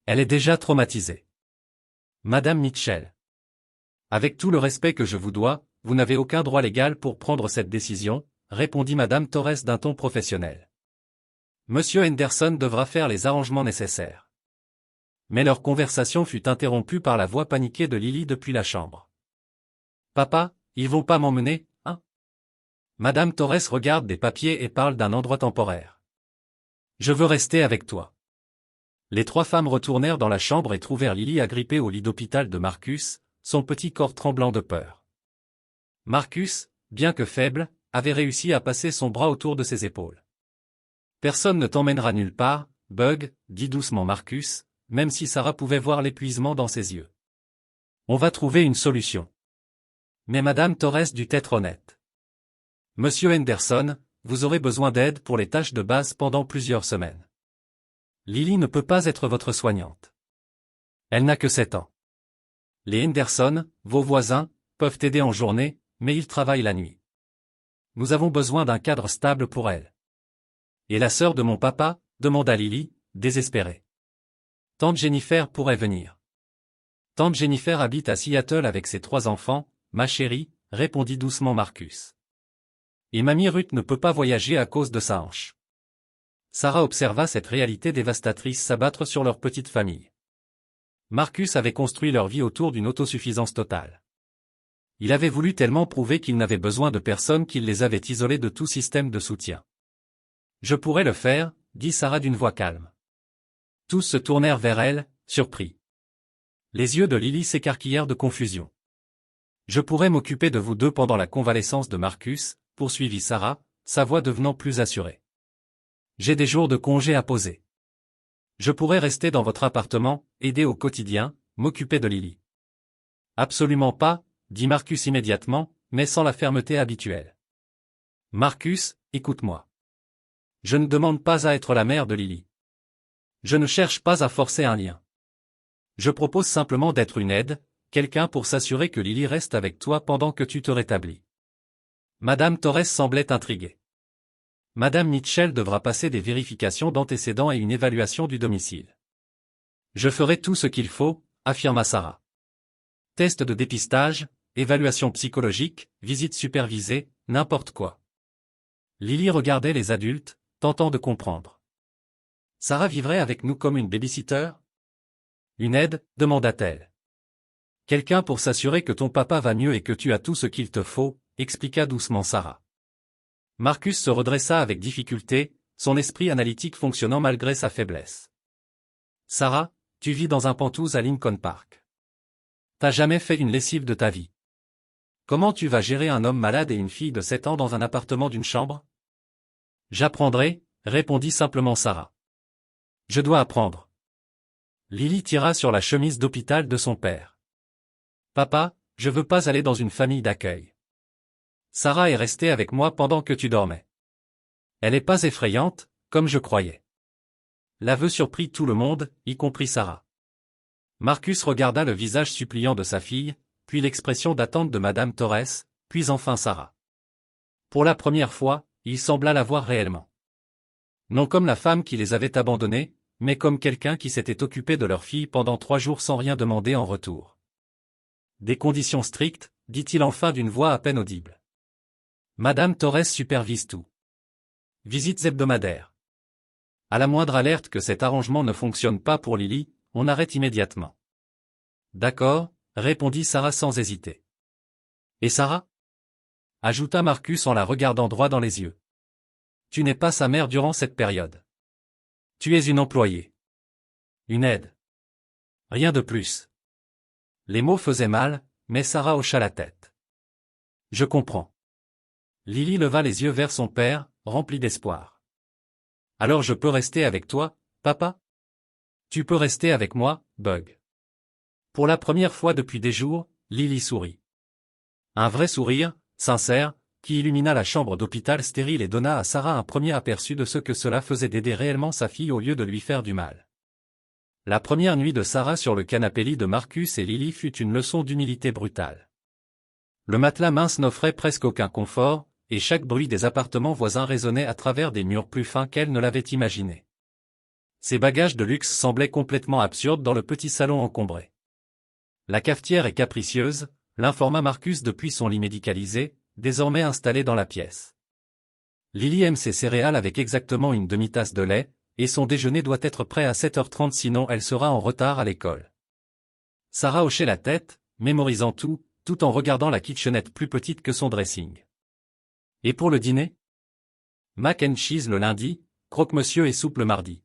A: Elle est déjà traumatisée. Madame Mitchell. Avec tout le respect que je vous dois, vous n'avez aucun droit légal pour prendre cette décision, répondit Madame Torres d'un ton professionnel. Monsieur Henderson devra faire les arrangements nécessaires. Mais leur conversation fut interrompue par la voix paniquée de Lily depuis la chambre. Papa, ils vont pas m'emmener, hein? Madame Torres regarde des papiers et parle d'un endroit temporaire. Je veux rester avec toi. Les 3 femmes retournèrent dans la chambre et trouvèrent Lily agrippée au lit d'hôpital de Marcus, son petit corps tremblant de peur. Marcus, bien que faible, avait réussi à passer son bras autour de ses épaules. Personne ne t'emmènera nulle part, Bug, dit doucement Marcus, même si Sarah pouvait voir l'épuisement dans ses yeux. On va trouver une solution. Mais Madame Torres dut être honnête. Monsieur Henderson, vous aurez besoin d'aide pour les tâches de base pendant plusieurs semaines. Lily ne peut pas être votre soignante. Elle n'a que 7 ans. Les Henderson, vos voisins, peuvent aider en journée, mais ils travaillent la nuit. Nous avons besoin d'un cadre stable pour elle. Et la sœur de mon papa, demanda Lily, désespérée. Tante Jennifer pourrait venir. Tante Jennifer habite à Seattle avec ses 3 enfants, ma chérie, répondit doucement Marcus. Et mamie Ruth ne peut pas voyager à cause de sa hanche. Sarah observa cette réalité dévastatrice s'abattre sur leur petite famille. Marcus avait construit leur vie autour d'une autosuffisance totale. Il avait voulu tellement prouver qu'il n'avait besoin de personne qu'il les avait isolés de tout système de soutien. Je pourrais le faire, dit Sarah d'une voix calme. Tous se tournèrent vers elle, surpris. Les yeux de Lily s'écarquillèrent de confusion. Je pourrais m'occuper de vous deux pendant la convalescence de Marcus, poursuivit Sarah, sa voix devenant plus assurée. J'ai des jours de congé à poser. Je pourrais rester dans votre appartement, aider au quotidien, m'occuper de Lily. Absolument pas, dit Marcus immédiatement, mais sans la fermeté habituelle. Marcus, écoute-moi. Je ne demande pas à être la mère de Lily. Je ne cherche pas à forcer un lien. Je propose simplement d'être une aide, quelqu'un pour s'assurer que Lily reste avec toi pendant que tu te rétablis. Madame Torres semblait intriguée. Madame Mitchell devra passer des vérifications d'antécédents et une évaluation du domicile. Je ferai tout ce qu'il faut, affirma Sarah. Test de dépistage, évaluation psychologique, visite supervisée, n'importe quoi. Lily regardait les adultes, tentant de comprendre. Sarah vivrait avec nous comme une babysitter? Une aide, demanda-t-elle. Quelqu'un pour s'assurer que ton papa va mieux et que tu as tout ce qu'il te faut, expliqua doucement Sarah. Marcus se redressa avec difficulté, son esprit analytique fonctionnant malgré sa faiblesse. Sarah, tu vis dans un penthouse à Lincoln Park. T'as jamais fait une lessive de ta vie. Comment tu vas gérer un homme malade et une fille de 7 ans dans un appartement d'une chambre? J'apprendrai, répondit simplement Sarah. Je dois apprendre. Lily tira sur la chemise d'hôpital de son père. Papa, je veux pas aller dans une famille d'accueil. Sarah est restée avec moi pendant que tu dormais. Elle est pas effrayante, comme je croyais. L'aveu surprit tout le monde, y compris Sarah. Marcus regarda le visage suppliant de sa fille, puis l'expression d'attente de Madame Torres, puis enfin Sarah. Pour la première fois, il sembla la voir réellement. Non comme la femme qui les avait abandonnés, mais comme quelqu'un qui s'était occupé de leur fille pendant 3 jours sans rien demander en retour. Des conditions strictes, dit-il enfin d'une voix à peine audible. Madame Torres supervise tout. Visites hebdomadaires. À la moindre alerte que cet arrangement ne fonctionne pas pour Lily, on arrête immédiatement. D'accord, répondit Sarah sans hésiter. Et Sarah? Ajouta Marcus en la regardant droit dans les yeux. Tu n'es pas sa mère durant cette période. Tu es une employée. Une aide. Rien de plus. Les mots faisaient mal, mais Sarah hocha la tête. Je comprends. Lily leva les yeux vers son père, rempli d'espoir. Alors je peux rester avec toi, papa? Tu peux rester avec moi, Bug. Pour la première fois depuis des jours, Lily sourit. Un vrai sourire, sincère, qui illumina la chambre d'hôpital stérile et donna à Sarah un premier aperçu de ce que cela faisait d'aider réellement sa fille au lieu de lui faire du mal. La première nuit de Sarah sur le canapé-lit de Marcus et Lily fut une leçon d'humilité brutale. Le matelas mince n'offrait presque aucun confort, et chaque bruit des appartements voisins résonnait à travers des murs plus fins qu'elle ne l'avait imaginé. Ses bagages de luxe semblaient complètement absurdes dans le petit salon encombré. La cafetière est capricieuse, l'informa Marcus depuis son lit médicalisé, désormais installé dans la pièce. Lily aime ses céréales avec exactement une demi-tasse de lait, et son déjeuner doit être prêt à 7h30 sinon elle sera en retard à l'école. Sarah hochait la tête, mémorisant tout en regardant la kitchenette plus petite que son dressing. Et pour le dîner? Mac and cheese le lundi, croque-monsieur et soupe le mardi.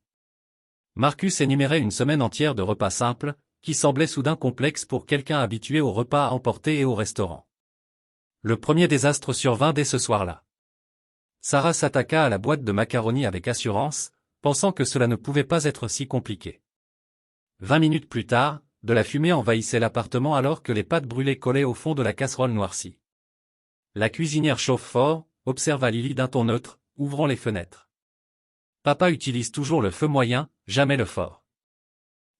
A: Marcus énumérait une semaine entière de repas simples, qui semblait soudain complexe pour quelqu'un habitué aux repas à emporter et au restaurant. Le premier désastre survint dès ce soir-là. Sarah s'attaqua à la boîte de macaroni avec assurance, pensant que cela ne pouvait pas être si compliqué. 20 minutes plus tard, de la fumée envahissait l'appartement alors que les pâtes brûlées collaient au fond de la casserole noircie. La cuisinière chauffe fort, observa Lily d'un ton neutre, ouvrant les fenêtres. Papa utilise toujours le feu moyen, jamais le fort.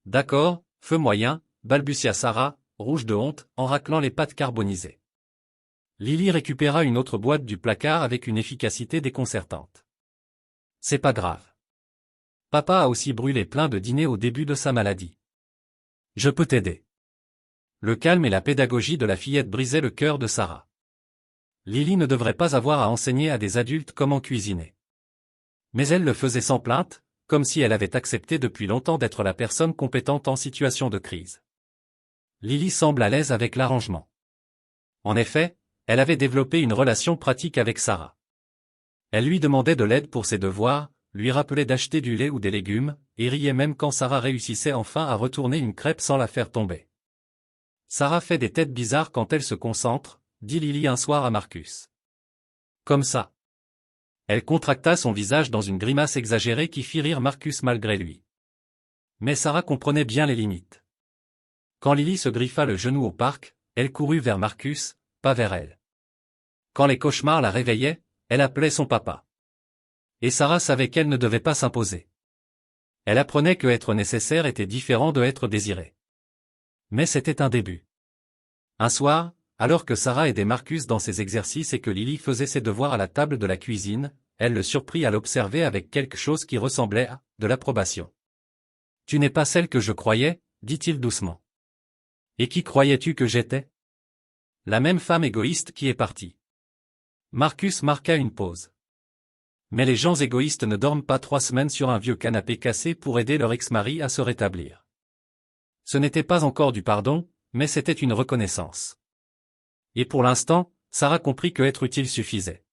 A: D'accord, feu moyen, balbutia Sarah, rouge de honte, en raclant les pâtes carbonisées. Lily récupéra une autre boîte du placard avec une efficacité déconcertante. C'est pas grave. Papa a aussi brûlé plein de dîners au début de sa maladie. Je peux t'aider. Le calme et la pédagogie de la fillette brisaient le cœur de Sarah. Lily ne devrait pas avoir à enseigner à des adultes comment cuisiner. Mais elle le faisait sans plainte, comme si elle avait accepté depuis longtemps d'être la personne compétente en situation de crise. Lily semble à l'aise avec l'arrangement. En effet, elle avait développé une relation pratique avec Sarah. Elle lui demandait de l'aide pour ses devoirs, lui rappelait d'acheter du lait ou des légumes, et riait même quand Sarah réussissait enfin à retourner une crêpe sans la faire tomber. Sarah fait des têtes bizarres quand elle se concentre, dit Lily un soir à Marcus. Comme ça. Elle contracta son visage dans une grimace exagérée qui fit rire Marcus malgré lui. Mais Sarah comprenait bien les limites. Quand Lily se griffa le genou au parc, elle courut vers Marcus, pas vers elle. Quand les cauchemars la réveillaient, elle appelait son papa. Et Sarah savait qu'elle ne devait pas s'imposer. Elle apprenait que être nécessaire était différent de être désiré. Mais c'était un début. Un soir, alors que Sarah aidait Marcus dans ses exercices et que Lily faisait ses devoirs à la table de la cuisine, elle le surprit à l'observer avec quelque chose qui ressemblait à de l'approbation. « Tu n'es pas celle que je croyais, dit-il doucement. Et qui croyais-tu que j'étais? La même femme égoïste qui est partie. Marcus marqua une pause. Mais les gens égoïstes ne dorment pas 3 semaines sur un vieux canapé cassé pour aider leur ex-mari à se rétablir. Ce n'était pas encore du pardon, mais c'était une reconnaissance. Et pour l'instant, Sarah comprit que être utile suffisait.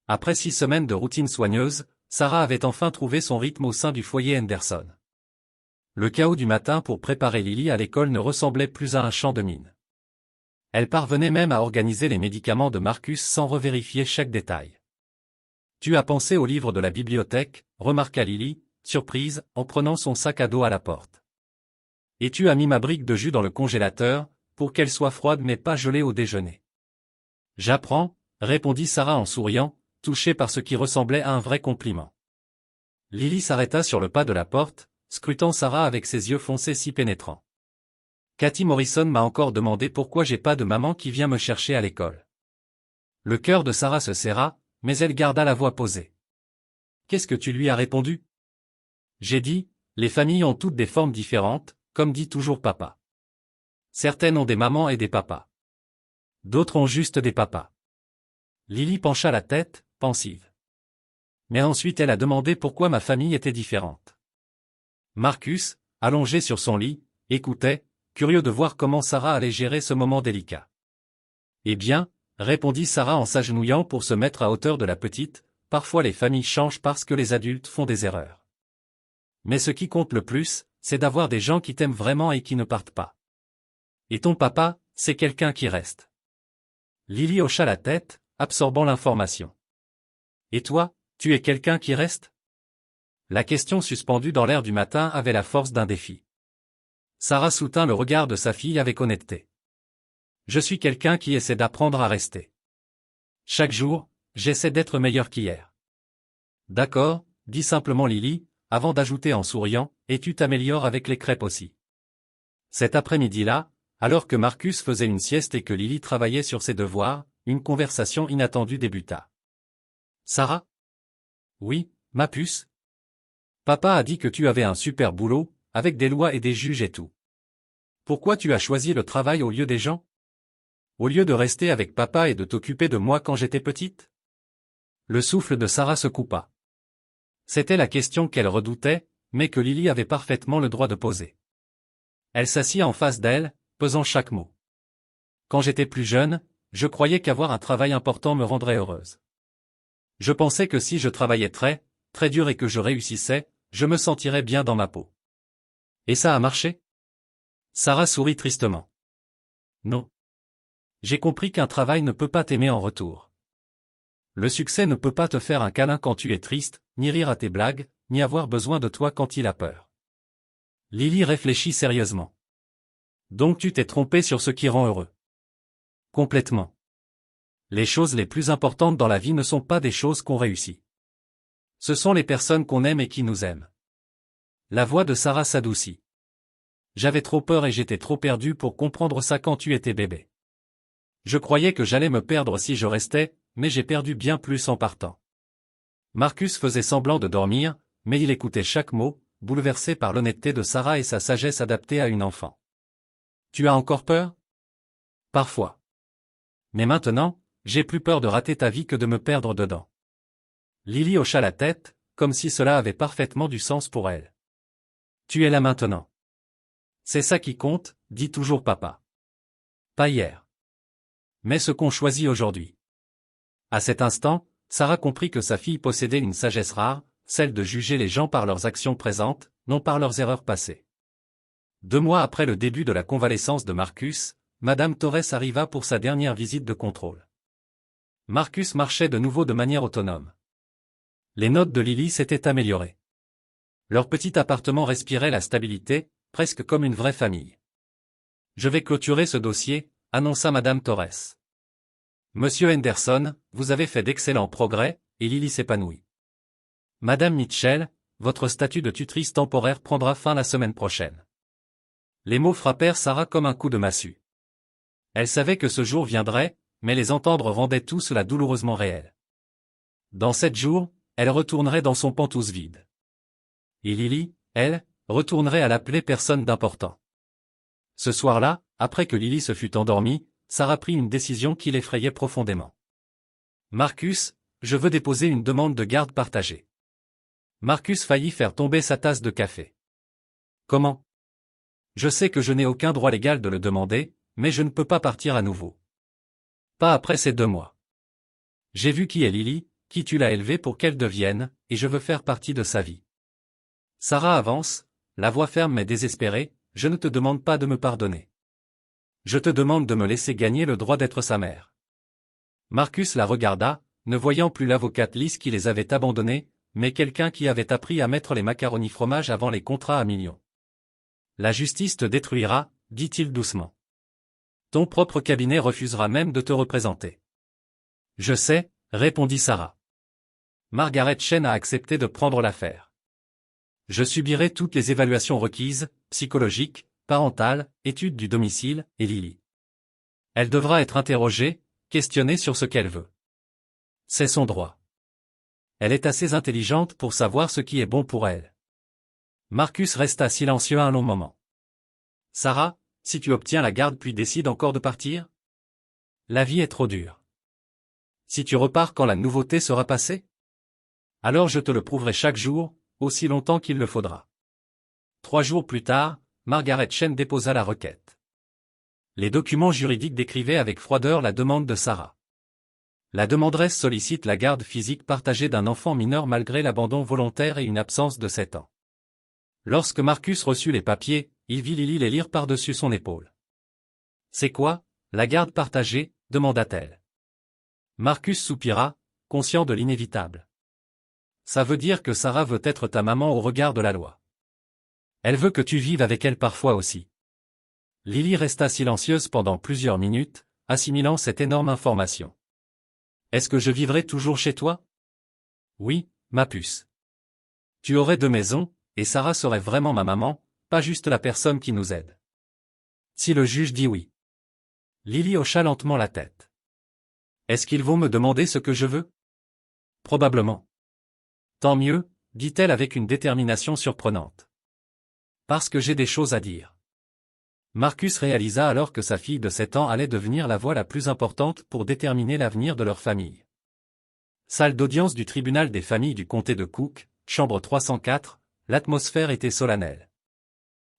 A: Après 6 semaines de routine soigneuse, Sarah avait enfin trouvé son rythme au sein du foyer Henderson. Le chaos du matin pour préparer Lily à l'école ne ressemblait plus à un champ de mine. Elle parvenait même à organiser les médicaments de Marcus sans revérifier chaque détail. « Tu as pensé au livre de la bibliothèque » remarqua Lily, surprise, en prenant son sac à dos à la porte. « Et tu as mis ma brique de jus dans le congélateur, pour qu'elle soit froide mais pas gelée au déjeuner. »« J'apprends » répondit Sarah en souriant, touchée par ce qui ressemblait à un vrai compliment. Lily s'arrêta sur le pas de la porte, scrutant Sarah avec ses yeux foncés si pénétrants. « Cathy Morrison m'a encore demandé pourquoi j'ai pas de maman qui vient me chercher à l'école. » Le cœur de Sarah se serra, mais elle garda la voix posée. « Qu'est-ce que tu lui as répondu? » J'ai dit, les familles ont toutes des formes différentes, comme dit toujours papa. Certaines ont des mamans et des papas. D'autres ont juste des papas. Lily pencha la tête, pensive. Mais ensuite elle a demandé pourquoi ma famille était différente. Marcus, allongé sur son lit, écoutait, curieux de voir comment Sarah allait gérer ce moment délicat. Eh bien, répondit Sarah en s'agenouillant pour se mettre à hauteur de la petite, parfois les familles changent parce que les adultes font des erreurs. Mais ce qui compte le plus, c'est d'avoir des gens qui t'aiment vraiment et qui ne partent pas. Et ton papa, c'est quelqu'un qui reste. Lily hocha la tête, absorbant l'information. Et toi, tu es quelqu'un qui reste? La question suspendue dans l'air du matin avait la force d'un défi. Sarah soutint le regard de sa fille avec honnêteté. Je suis quelqu'un qui essaie d'apprendre à rester. Chaque jour, j'essaie d'être meilleur qu'hier. D'accord, dit simplement Lily, avant d'ajouter en souriant, et tu t'améliores avec les crêpes aussi. Cet après-midi-là, alors que Marcus faisait une sieste et que Lily travaillait sur ses devoirs, une conversation inattendue débuta. Sarah? Oui, ma puce. Papa a dit que tu avais un super boulot, avec des lois et des juges et tout. Pourquoi tu as choisi le travail au lieu des gens? Au lieu de rester avec papa et de t'occuper de moi quand j'étais petite? Le souffle de Sarah se coupa. C'était la question qu'elle redoutait, mais que Lily avait parfaitement le droit de poser. Elle s'assit en face d'elle, pesant chaque mot. Quand j'étais plus jeune, je croyais qu'avoir un travail important me rendrait heureuse. Je pensais que si je travaillais très, très dur et que je réussissais, je me sentirais bien dans ma peau. Et ça a marché? Sarah sourit tristement. Non. J'ai compris qu'un travail ne peut pas t'aimer en retour. Le succès ne peut pas te faire un câlin quand tu es triste, ni rire à tes blagues, ni avoir besoin de toi quand il a peur. Lily réfléchit sérieusement. Donc tu t'es trompé sur ce qui rend heureux. Complètement. Les choses les plus importantes dans la vie ne sont pas des choses qu'on réussit. Ce sont les personnes qu'on aime et qui nous aiment. La voix de Sarah s'adoucit. J'avais trop peur et j'étais trop perdu pour comprendre ça quand tu étais bébé. Je croyais que j'allais me perdre si je restais, mais j'ai perdu bien plus en partant. Marcus faisait semblant de dormir, mais il écoutait chaque mot, bouleversé par l'honnêteté de Sarah et sa sagesse adaptée à une enfant. Tu as encore peur? Parfois. Mais maintenant, j'ai plus peur de rater ta vie que de me perdre dedans. Lily hocha la tête, comme si cela avait parfaitement du sens pour elle. Tu es là maintenant. C'est ça qui compte, dit toujours papa. Pas hier. Mais ce qu'on choisit aujourd'hui. À cet instant, Sarah comprit que sa fille possédait une sagesse rare, celle de juger les gens par leurs actions présentes, non par leurs erreurs passées. 2 mois après le début de la convalescence de Marcus, Madame Torres arriva pour sa dernière visite de contrôle. Marcus marchait de nouveau de manière autonome. Les notes de Lily s'étaient améliorées. Leur petit appartement respirait la stabilité, presque comme une vraie famille. Je vais clôturer ce dossier, annonça Madame Torres. Monsieur Henderson, vous avez fait d'excellents progrès, et Lily s'épanouit. Madame Mitchell, votre statut de tutrice temporaire prendra fin la semaine prochaine. Les mots frappèrent Sarah comme un coup de massue. Elle savait que ce jour viendrait, mais les entendre rendait tout cela douloureusement réel. Dans 7 jours, elle retournerait dans son pantouse vide. Et Lily, elle, retournerait à l'appeler personne d'important. Ce soir-là, après que Lily se fut endormie, Sarah prit une décision qui l'effrayait profondément. Marcus, je veux déposer une demande de garde partagée. Marcus faillit faire tomber sa tasse de café. Comment? Je sais que je n'ai aucun droit légal de le demander, mais je ne peux pas partir à nouveau. Pas après ces 2 mois. J'ai vu qui est Lily, qui tu l'as élevée pour qu'elle devienne, et je veux faire partie de sa vie. Sarah avance, la voix ferme mais désespérée, je ne te demande pas de me pardonner. Je te demande de me laisser gagner le droit d'être sa mère. Marcus la regarda, ne voyant plus l'avocate lisse qui les avait abandonnés, mais quelqu'un qui avait appris à mettre les macaronis fromage avant les contrats à millions. La justice te détruira, dit-il doucement. Ton propre cabinet refusera même de te représenter. Je sais, répondit Sarah. Margaret Chen a accepté de prendre l'affaire. Je subirai toutes les évaluations requises, psychologiques, parentales, études du domicile, et Lily. Elle devra être interrogée, questionnée sur ce qu'elle veut. C'est son droit. Elle est assez intelligente pour savoir ce qui est bon pour elle. Marcus resta silencieux un long moment. Sarah, si tu obtiens la garde puis décides encore de partir? La vie est trop dure. Si tu repars quand la nouveauté sera passée? Alors je te le prouverai chaque jour, aussi longtemps qu'il le faudra. 3 jours plus tard, Margaret Chen déposa la requête. Les documents juridiques décrivaient avec froideur la demande de Sarah. La demanderesse sollicite la garde physique partagée d'un enfant mineur malgré l'abandon volontaire et une absence de 7 ans. Lorsque Marcus reçut les papiers, il vit Lily les lire par-dessus son épaule. « C'est quoi, la garde partagée ?» demanda-t-elle. Marcus soupira, conscient de l'inévitable. « Ça veut dire que Sarah veut être ta maman au regard de la loi. Elle veut que tu vives avec elle parfois aussi. » Lily resta silencieuse pendant plusieurs minutes, assimilant cette énorme information. « Est-ce que je vivrai toujours chez toi? » « Oui, ma puce. Tu aurais 2 maisons, et Sarah serait vraiment ma maman, pas juste la personne qui nous aide. » Si le juge dit oui. Lily hocha lentement la tête. « Est-ce qu'ils vont me demander ce que je veux? » Probablement. Tant mieux, dit-elle avec une détermination surprenante. Parce que j'ai des choses à dire. Marcus réalisa alors que sa fille de 7 ans allait devenir la voix la plus importante pour déterminer l'avenir de leur famille. Salle d'audience du tribunal des familles du comté de Cook, chambre 304, l'atmosphère était solennelle.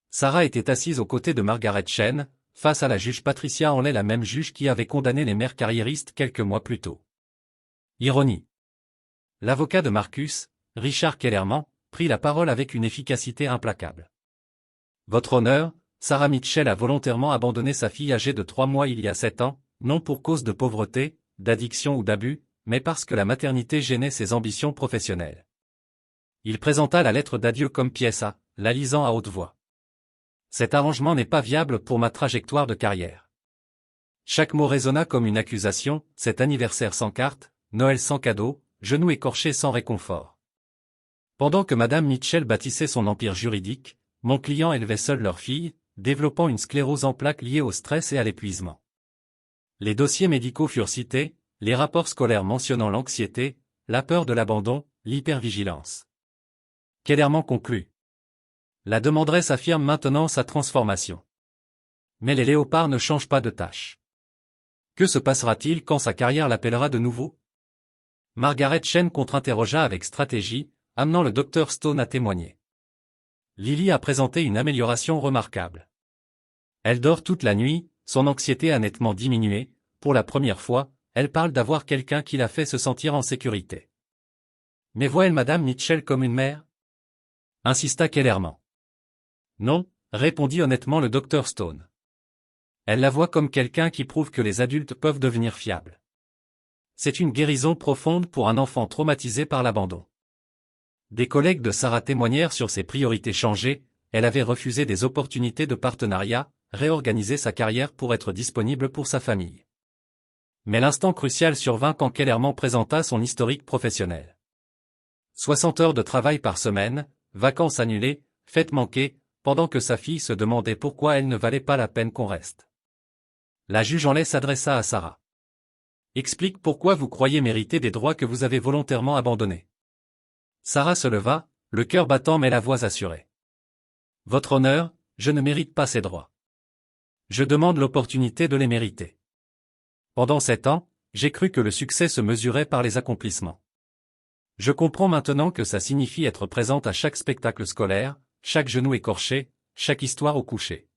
A: Sarah était assise aux côtés de Margaret Chen, face à la juge Patricia Henley, la même juge qui avait condamné les mères carriéristes quelques mois plus tôt. Ironie. L'avocat de Marcus, Richard Kellerman, prit la parole avec une efficacité implacable. Votre honneur, Sarah Mitchell a volontairement abandonné sa fille âgée de 3 mois il y a 7 ans, non pour cause de pauvreté, d'addiction ou d'abus, mais parce que la maternité gênait ses ambitions professionnelles. Il présenta la lettre d'adieu comme pièce à, la lisant à haute voix. Cet arrangement n'est pas viable pour ma trajectoire de carrière. Chaque mot résonna comme une accusation, cet anniversaire sans carte, Noël sans cadeau, genoux écorchés sans réconfort. Pendant que Madame Mitchell bâtissait son empire juridique, mon client élevait seul leur fille, développant une sclérose en plaques liée au stress et à l'épuisement. Les dossiers médicaux furent cités, les rapports scolaires mentionnant l'anxiété, la peur de l'abandon, l'hypervigilance. Kellerman conclut. La demanderesse affirme maintenant sa transformation. Mais les léopards ne changent pas de tâche. Que se passera-t-il quand sa carrière l'appellera de nouveau? Margaret Chen contre-interrogea avec stratégie, amenant le docteur Stone à témoigner. Lily a présenté une amélioration remarquable. Elle dort toute la nuit, son anxiété a nettement diminué, pour la première fois, elle parle d'avoir quelqu'un qui la fait se sentir en sécurité. Mais voit-elle Madame Mitchell comme une mère? Insista Kellerman. Non, répondit honnêtement le docteur Stone. Elle la voit comme quelqu'un qui prouve que les adultes peuvent devenir fiables. C'est une guérison profonde pour un enfant traumatisé par l'abandon. Des collègues de Sarah témoignèrent sur ses priorités changées, elle avait refusé des opportunités de partenariat, réorganisé sa carrière pour être disponible pour sa famille. Mais l'instant crucial survint quand Kellerman présenta son historique professionnel. 60 heures de travail par semaine, vacances annulées, fêtes manquées, pendant que sa fille se demandait pourquoi elle ne valait pas la peine qu'on reste. La juge Henley s'adressa à Sarah. Explique pourquoi vous croyez mériter des droits que vous avez volontairement abandonnés. Sarah se leva, le cœur battant mais la voix assurée. Votre honneur, je ne mérite pas ces droits. Je demande l'opportunité de les mériter. Pendant 7 ans, j'ai cru que le succès se mesurait par les accomplissements. Je comprends maintenant que ça signifie être présente à chaque spectacle scolaire, chaque genou écorché, chaque histoire au coucher.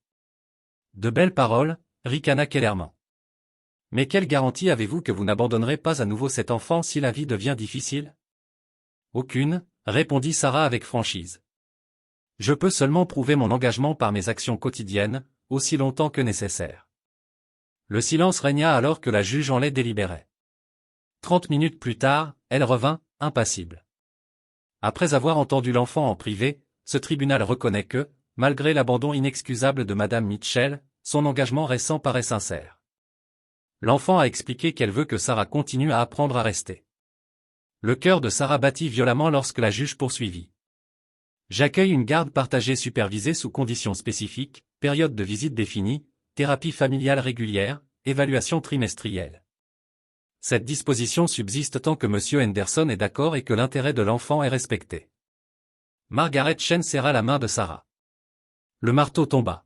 A: De belles paroles, ricana Kellerman. Mais quelle garantie avez-vous que vous n'abandonnerez pas à nouveau cet enfant si la vie devient difficile? Aucune, répondit Sarah avec franchise. Je peux seulement prouver mon engagement par mes actions quotidiennes, aussi longtemps que nécessaire. Le silence régna alors que la juge Henley délibérait. 30 minutes plus tard, elle revint, impassible. Après avoir entendu l'enfant en privé, ce tribunal reconnaît que, malgré l'abandon inexcusable de Madame Mitchell, son engagement récent paraît sincère. L'enfant a expliqué qu'elle veut que Sarah continue à apprendre à rester. Le cœur de Sarah battit violemment lorsque la juge poursuivit. J'accueille une garde partagée supervisée sous conditions spécifiques, période de visite définie, thérapie familiale régulière, évaluation trimestrielle. Cette disposition subsiste tant que M. Henderson est d'accord et que l'intérêt de l'enfant est respecté. Margaret Chen serra la main de Sarah. Le marteau tomba.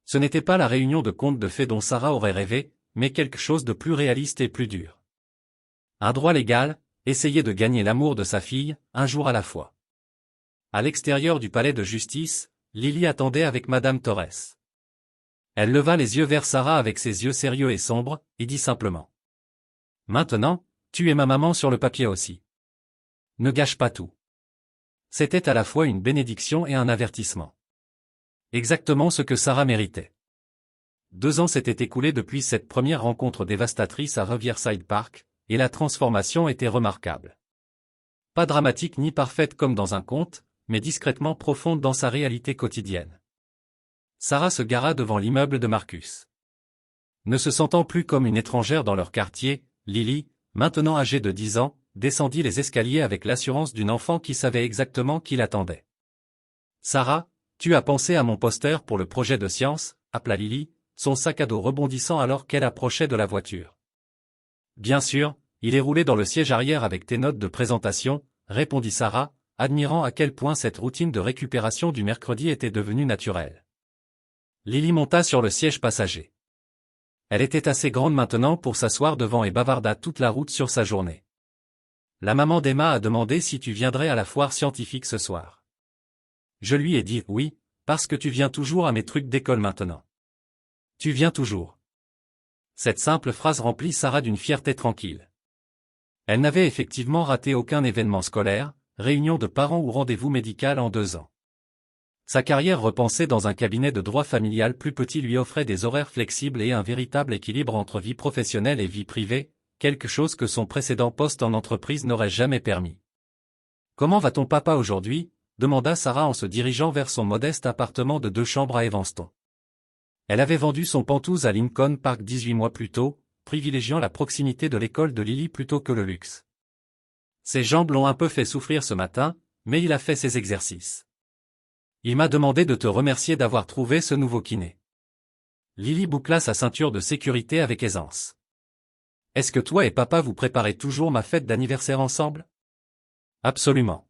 A: Ce n'était pas la réunion de contes de fées dont Sarah aurait rêvé, mais quelque chose de plus réaliste et plus dur. Un droit légal, essayer de gagner l'amour de sa fille, un jour à la fois. À l'extérieur du palais de justice, Lily attendait avec Madame Torres. Elle leva les yeux vers Sarah avec ses yeux sérieux et sombres, et dit simplement. Maintenant, tu es ma maman sur le papier aussi. Ne gâche pas tout. C'était à la fois une bénédiction et un avertissement. Exactement ce que Sarah méritait. 2 ans s'étaient écoulés depuis cette première rencontre dévastatrice à Riverside Park, et la transformation était remarquable. Pas dramatique ni parfaite comme dans un conte, mais discrètement profonde dans sa réalité quotidienne. Sarah se gara devant l'immeuble de Marcus. Ne se sentant plus comme une étrangère dans leur quartier, Lily, maintenant âgée de 10 ans, descendit les escaliers avec l'assurance d'une enfant qui savait exactement qui l'attendait. « Sarah, tu as pensé à mon poster pour le projet de science ?» appela Lily, son sac à dos rebondissant alors qu'elle approchait de la voiture. « Bien sûr, il est roulé dans le siège arrière avec tes notes de présentation, » répondit Sarah, admirant à quel point cette routine de récupération du mercredi était devenue naturelle. Lily monta sur le siège passager. Elle était assez grande maintenant pour s'asseoir devant et bavarda toute la route sur sa journée. La maman d'Emma a demandé si tu viendrais à la foire scientifique ce soir. Je lui ai dit oui, parce que tu viens toujours à mes trucs d'école maintenant. Tu viens toujours. Cette simple phrase remplit Sarah d'une fierté tranquille. Elle n'avait effectivement raté aucun événement scolaire, réunion de parents ou rendez-vous médical en 2 ans. Sa carrière repensée dans un cabinet de droit familial plus petit lui offrait des horaires flexibles et un véritable équilibre entre vie professionnelle et vie privée, quelque chose que son précédent poste en entreprise n'aurait jamais permis. « Comment va ton papa aujourd'hui ?» demanda Sarah en se dirigeant vers son modeste appartement de 2 chambres à Evanston. Elle avait vendu son Penthouse à Lincoln Park 18 mois plus tôt, privilégiant la proximité de l'école de Lily plutôt que le luxe. Ses jambes l'ont un peu fait souffrir ce matin, mais il a fait ses exercices. Il m'a demandé de te remercier d'avoir trouvé ce nouveau kiné. Lily boucla sa ceinture de sécurité avec aisance. Est-ce que toi et papa vous préparez toujours ma fête d'anniversaire ensemble? Absolument.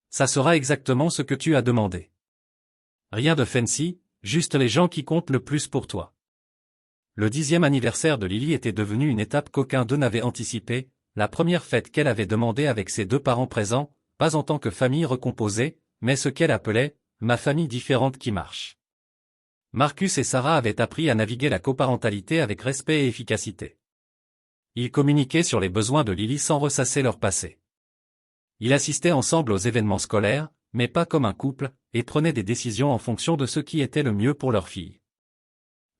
A: Ça sera exactement ce que tu as demandé. Rien de fancy, juste les gens qui comptent le plus pour toi. Le 10e anniversaire de Lily était devenu une étape qu'aucun d'eux n'avait anticipée, la première fête qu'elle avait demandée avec ses 2 parents présents, pas en tant que famille recomposée, mais ce qu'elle appelait « ma famille différente qui marche ». Marcus et Sarah avaient appris à naviguer la coparentalité avec respect et efficacité. Ils communiquaient sur les besoins de Lily sans ressasser leur passé. Ils assistaient ensemble aux événements scolaires, mais pas comme un couple, et prenaient des décisions en fonction de ce qui était le mieux pour leur fille.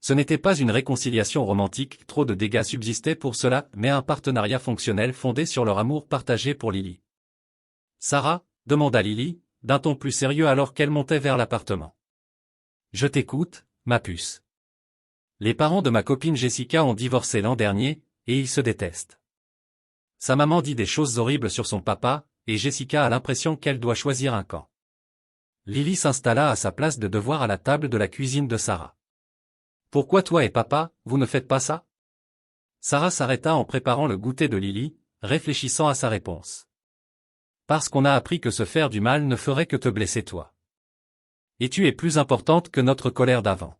A: Ce n'était pas une réconciliation romantique, trop de dégâts subsistaient pour cela, mais un partenariat fonctionnel fondé sur leur amour partagé pour Lily. « Sarah ?» demanda Lily, d'un ton plus sérieux alors qu'elle montait vers l'appartement. « Je t'écoute, ma puce. Les parents de ma copine Jessica ont divorcé l'an dernier, et ils se détestent. Sa maman dit des choses horribles sur son papa, et Jessica a l'impression qu'elle doit choisir un camp. » Lily s'installa à sa place de devoir à la table de la cuisine de Sarah. « Pourquoi toi et papa, vous ne faites pas ça ?» Sarah s'arrêta en préparant le goûter de Lily, réfléchissant à sa réponse. « Parce qu'on a appris que se faire du mal ne ferait que te blesser toi. Et tu es plus importante que notre colère d'avant.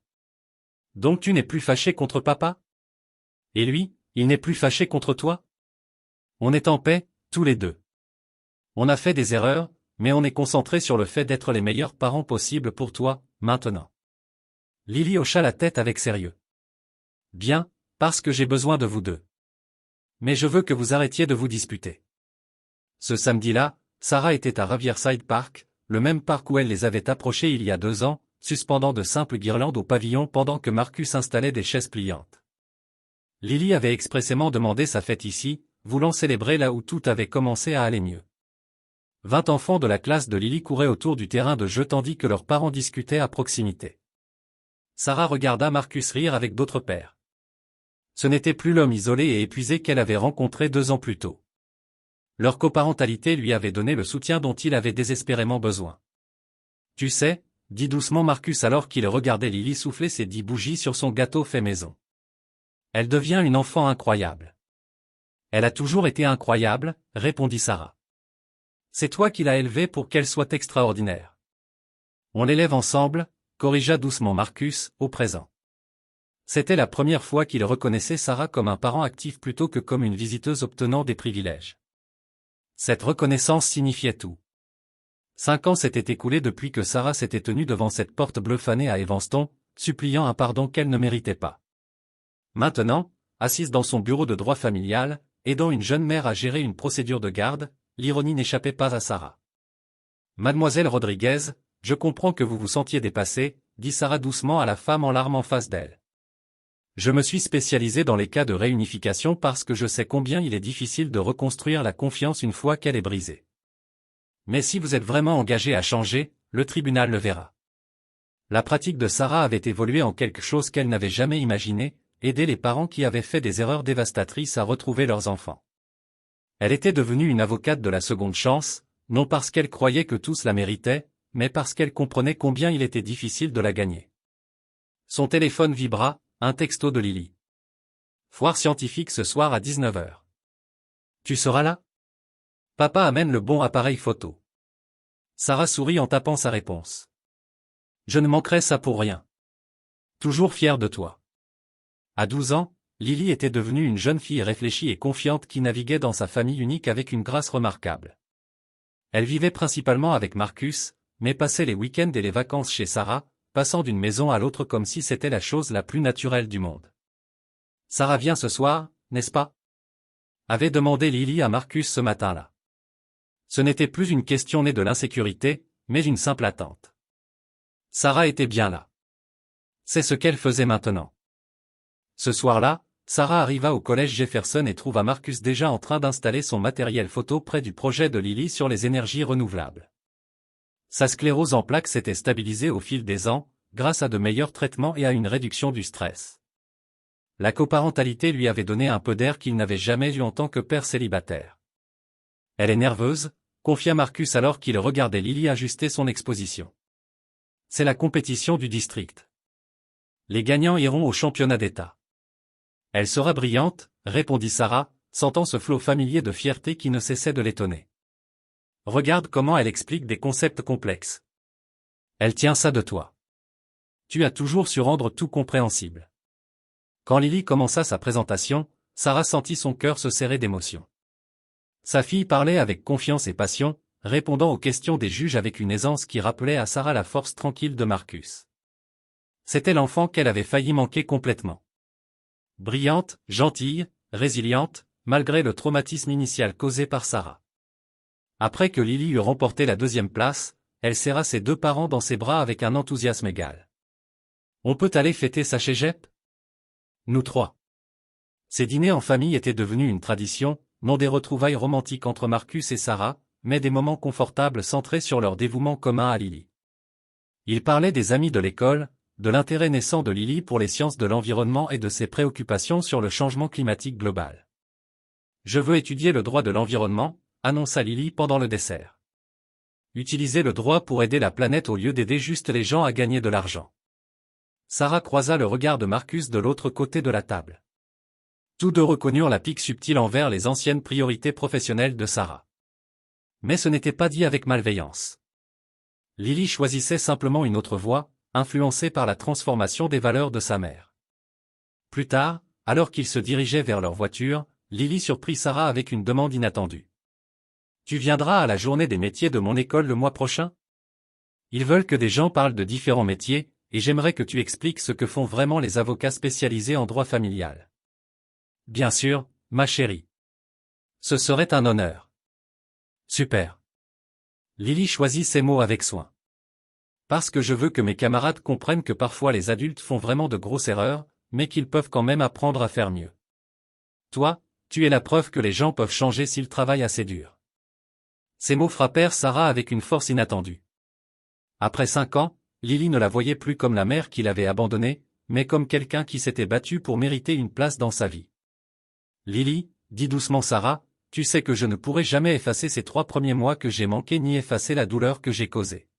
A: Donc tu n'es plus fâché contre papa? Et lui, il n'est plus fâché contre toi? On est en paix, tous les deux. On a fait des erreurs, mais on est concentré sur le fait d'être les meilleurs parents possibles pour toi, maintenant. » Lily hocha la tête avec sérieux. « Bien, parce que j'ai besoin de vous deux. Mais je veux que vous arrêtiez de vous disputer. » Ce samedi-là, Sarah était à Riverside Park, le même parc où elle les avait approchés il y a 2 ans, suspendant de simples guirlandes au pavillon pendant que Marcus installait des chaises pliantes. Lily avait expressément demandé sa fête ici, voulant célébrer là où tout avait commencé à aller mieux. 20 enfants de la classe de Lily couraient autour du terrain de jeu tandis que leurs parents discutaient à proximité. Sarah regarda Marcus rire avec d'autres pères. Ce n'était plus l'homme isolé et épuisé qu'elle avait rencontré 2 ans plus tôt. Leur coparentalité lui avait donné le soutien dont il avait désespérément besoin. « Tu sais » dit doucement Marcus alors qu'il regardait Lily souffler ses 10 bougies sur son gâteau fait maison. « Elle devient une enfant incroyable. »« Elle a toujours été incroyable » répondit Sarah. « C'est toi qui l'as élevée pour qu'elle soit extraordinaire. »« On l'élève ensemble » corrigea doucement Marcus, au présent. C'était la première fois qu'il reconnaissait Sarah comme un parent actif plutôt que comme une visiteuse obtenant des privilèges. Cette reconnaissance signifiait tout. 5 ans s'étaient écoulés depuis que Sarah s'était tenue devant cette porte bleue fanée à Evanston, suppliant un pardon qu'elle ne méritait pas. Maintenant, assise dans son bureau de droit familial, aidant une jeune mère à gérer une procédure de garde, l'ironie n'échappait pas à Sarah. « Mademoiselle Rodriguez, je comprends que vous vous sentiez dépassée, » dit Sarah doucement à la femme en larmes en face d'elle. « Je me suis spécialisée dans les cas de réunification parce que je sais combien il est difficile de reconstruire la confiance une fois qu'elle est brisée. Mais si vous êtes vraiment engagé à changer, le tribunal le verra. » La pratique de Sarah avait évolué en quelque chose qu'elle n'avait jamais imaginé, aider les parents qui avaient fait des erreurs dévastatrices à retrouver leurs enfants. Elle était devenue une avocate de la seconde chance, non parce qu'elle croyait que tous la méritaient, mais parce qu'elle comprenait combien il était difficile de la gagner. Son téléphone vibra, un texto de Lily. « Foire scientifique ce soir à 19h. Tu seras là ? Papa amène le bon appareil photo. » Sarah sourit en tapant sa réponse. « Je ne manquerai ça pour rien. Toujours fière de toi. » À 12 ans, Lily était devenue une jeune fille réfléchie et confiante qui naviguait dans sa famille unique avec une grâce remarquable. Elle vivait principalement avec Marcus, mais passait les week-ends et les vacances chez Sarah, passant d'une maison à l'autre comme si c'était la chose la plus naturelle du monde. « Sarah vient ce soir, n'est-ce pas ?» avait demandé Lily à Marcus ce matin-là. Ce n'était plus une question née de l'insécurité, mais une simple attente. Sarah était bien là. C'est ce qu'elle faisait maintenant. Ce soir-là, Sarah arriva au collège Jefferson et trouva Marcus déjà en train d'installer son matériel photo près du projet de Lily sur les énergies renouvelables. Sa sclérose en plaques s'était stabilisée au fil des ans, grâce à de meilleurs traitements et à une réduction du stress. La coparentalité lui avait donné un peu d'air qu'il n'avait jamais eu en tant que père célibataire. « Elle est nerveuse », confia Marcus alors qu'il regardait Lily ajuster son exposition. « C'est la compétition du district. Les gagnants iront au championnat d'État. » « Elle sera brillante », répondit Sarah, sentant ce flot familier de fierté qui ne cessait de l'étonner. « Regarde comment elle explique des concepts complexes. Elle tient ça de toi. Tu as toujours su rendre tout compréhensible. » Quand Lily commença sa présentation, Sarah sentit son cœur se serrer d'émotion. Sa fille parlait avec confiance et passion, répondant aux questions des juges avec une aisance qui rappelait à Sarah la force tranquille de Marcus. C'était l'enfant qu'elle avait failli manquer complètement. Brillante, gentille, résiliente, malgré le traumatisme initial causé par Sarah. Après que Lily eut remporté la 2e place, elle serra ses 2 parents dans ses bras avec un enthousiasme égal. « On peut aller fêter ça chez Jep ? Nous 3. » Ces dîners en famille étaient devenus une tradition, non des retrouvailles romantiques entre Marcus et Sarah, mais des moments confortables centrés sur leur dévouement commun à Lily. Ils parlaient des amis de l'école, de l'intérêt naissant de Lily pour les sciences de l'environnement et de ses préoccupations sur le changement climatique global. « Je veux étudier le droit de l'environnement », annonça Lily pendant le dessert. « Utiliser le droit pour aider la planète au lieu d'aider juste les gens à gagner de l'argent. » Sarah croisa le regard de Marcus de l'autre côté de la table. Tous deux reconnurent la pique subtile envers les anciennes priorités professionnelles de Sarah. Mais ce n'était pas dit avec malveillance. Lily choisissait simplement une autre voie, influencée par la transformation des valeurs de sa mère. Plus tard, alors qu'ils se dirigeaient vers leur voiture, Lily surprit Sarah avec une demande inattendue. « Tu viendras à la journée des métiers de mon école le mois prochain ? Ils veulent que des gens parlent de différents métiers, et j'aimerais que tu expliques ce que font vraiment les avocats spécialisés en droit familial. » « Bien sûr, ma chérie. Ce serait un honneur. » « Super. » Lily choisit ses mots avec soin. « Parce que je veux que mes camarades comprennent que parfois les adultes font vraiment de grosses erreurs, mais qu'ils peuvent quand même apprendre à faire mieux. Toi, tu es la preuve que les gens peuvent changer s'ils travaillent assez dur. » Ces mots frappèrent Sarah avec une force inattendue. Après 5 ans, Lily ne la voyait plus comme la mère qui l'avait abandonnée, mais comme quelqu'un qui s'était battu pour mériter une place dans sa vie. « Lily, » dit doucement Sarah, « tu sais que je ne pourrai jamais effacer ces 3 premiers mois que j'ai manqués ni effacer la douleur que j'ai causée. »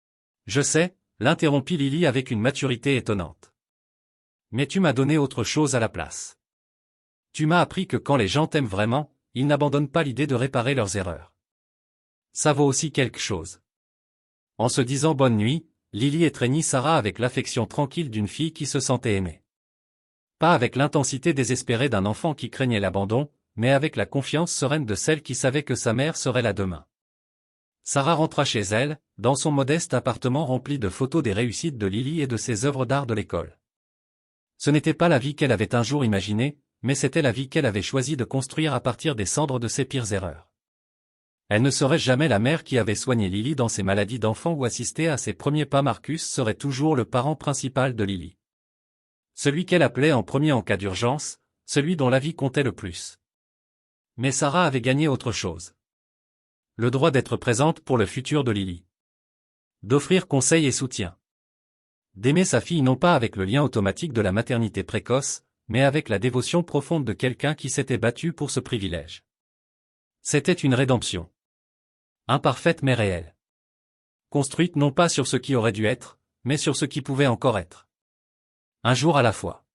A: « Je sais, » l'interrompit Lily avec une maturité étonnante. « Mais tu m'as donné autre chose à la place. Tu m'as appris que quand les gens t'aiment vraiment, ils n'abandonnent pas l'idée de réparer leurs erreurs. Ça vaut aussi quelque chose. » En se disant bonne nuit, Lily étreignit Sarah avec l'affection tranquille d'une fille qui se sentait aimée. Pas avec l'intensité désespérée d'un enfant qui craignait l'abandon, mais avec la confiance sereine de celle qui savait que sa mère serait là demain. Sarah rentra chez elle, dans son modeste appartement rempli de photos des réussites de Lily et de ses œuvres d'art de l'école. Ce n'était pas la vie qu'elle avait un jour imaginée, mais c'était la vie qu'elle avait choisi de construire à partir des cendres de ses pires erreurs. Elle ne serait jamais la mère qui avait soigné Lily dans ses maladies d'enfant ou assisté à ses premiers pas. Marcus serait toujours le parent principal de Lily. Celui qu'elle appelait en premier en cas d'urgence, celui dont la vie comptait le plus. Mais Sarah avait gagné autre chose. Le droit d'être présente pour le futur de Lily. D'offrir conseil et soutien. D'aimer sa fille non pas avec le lien automatique de la maternité précoce, mais avec la dévotion profonde de quelqu'un qui s'était battu pour ce privilège. C'était une rédemption. Imparfaite mais réelle. Construite non pas sur ce qui aurait dû être, mais sur ce qui pouvait encore être. Un jour à la fois.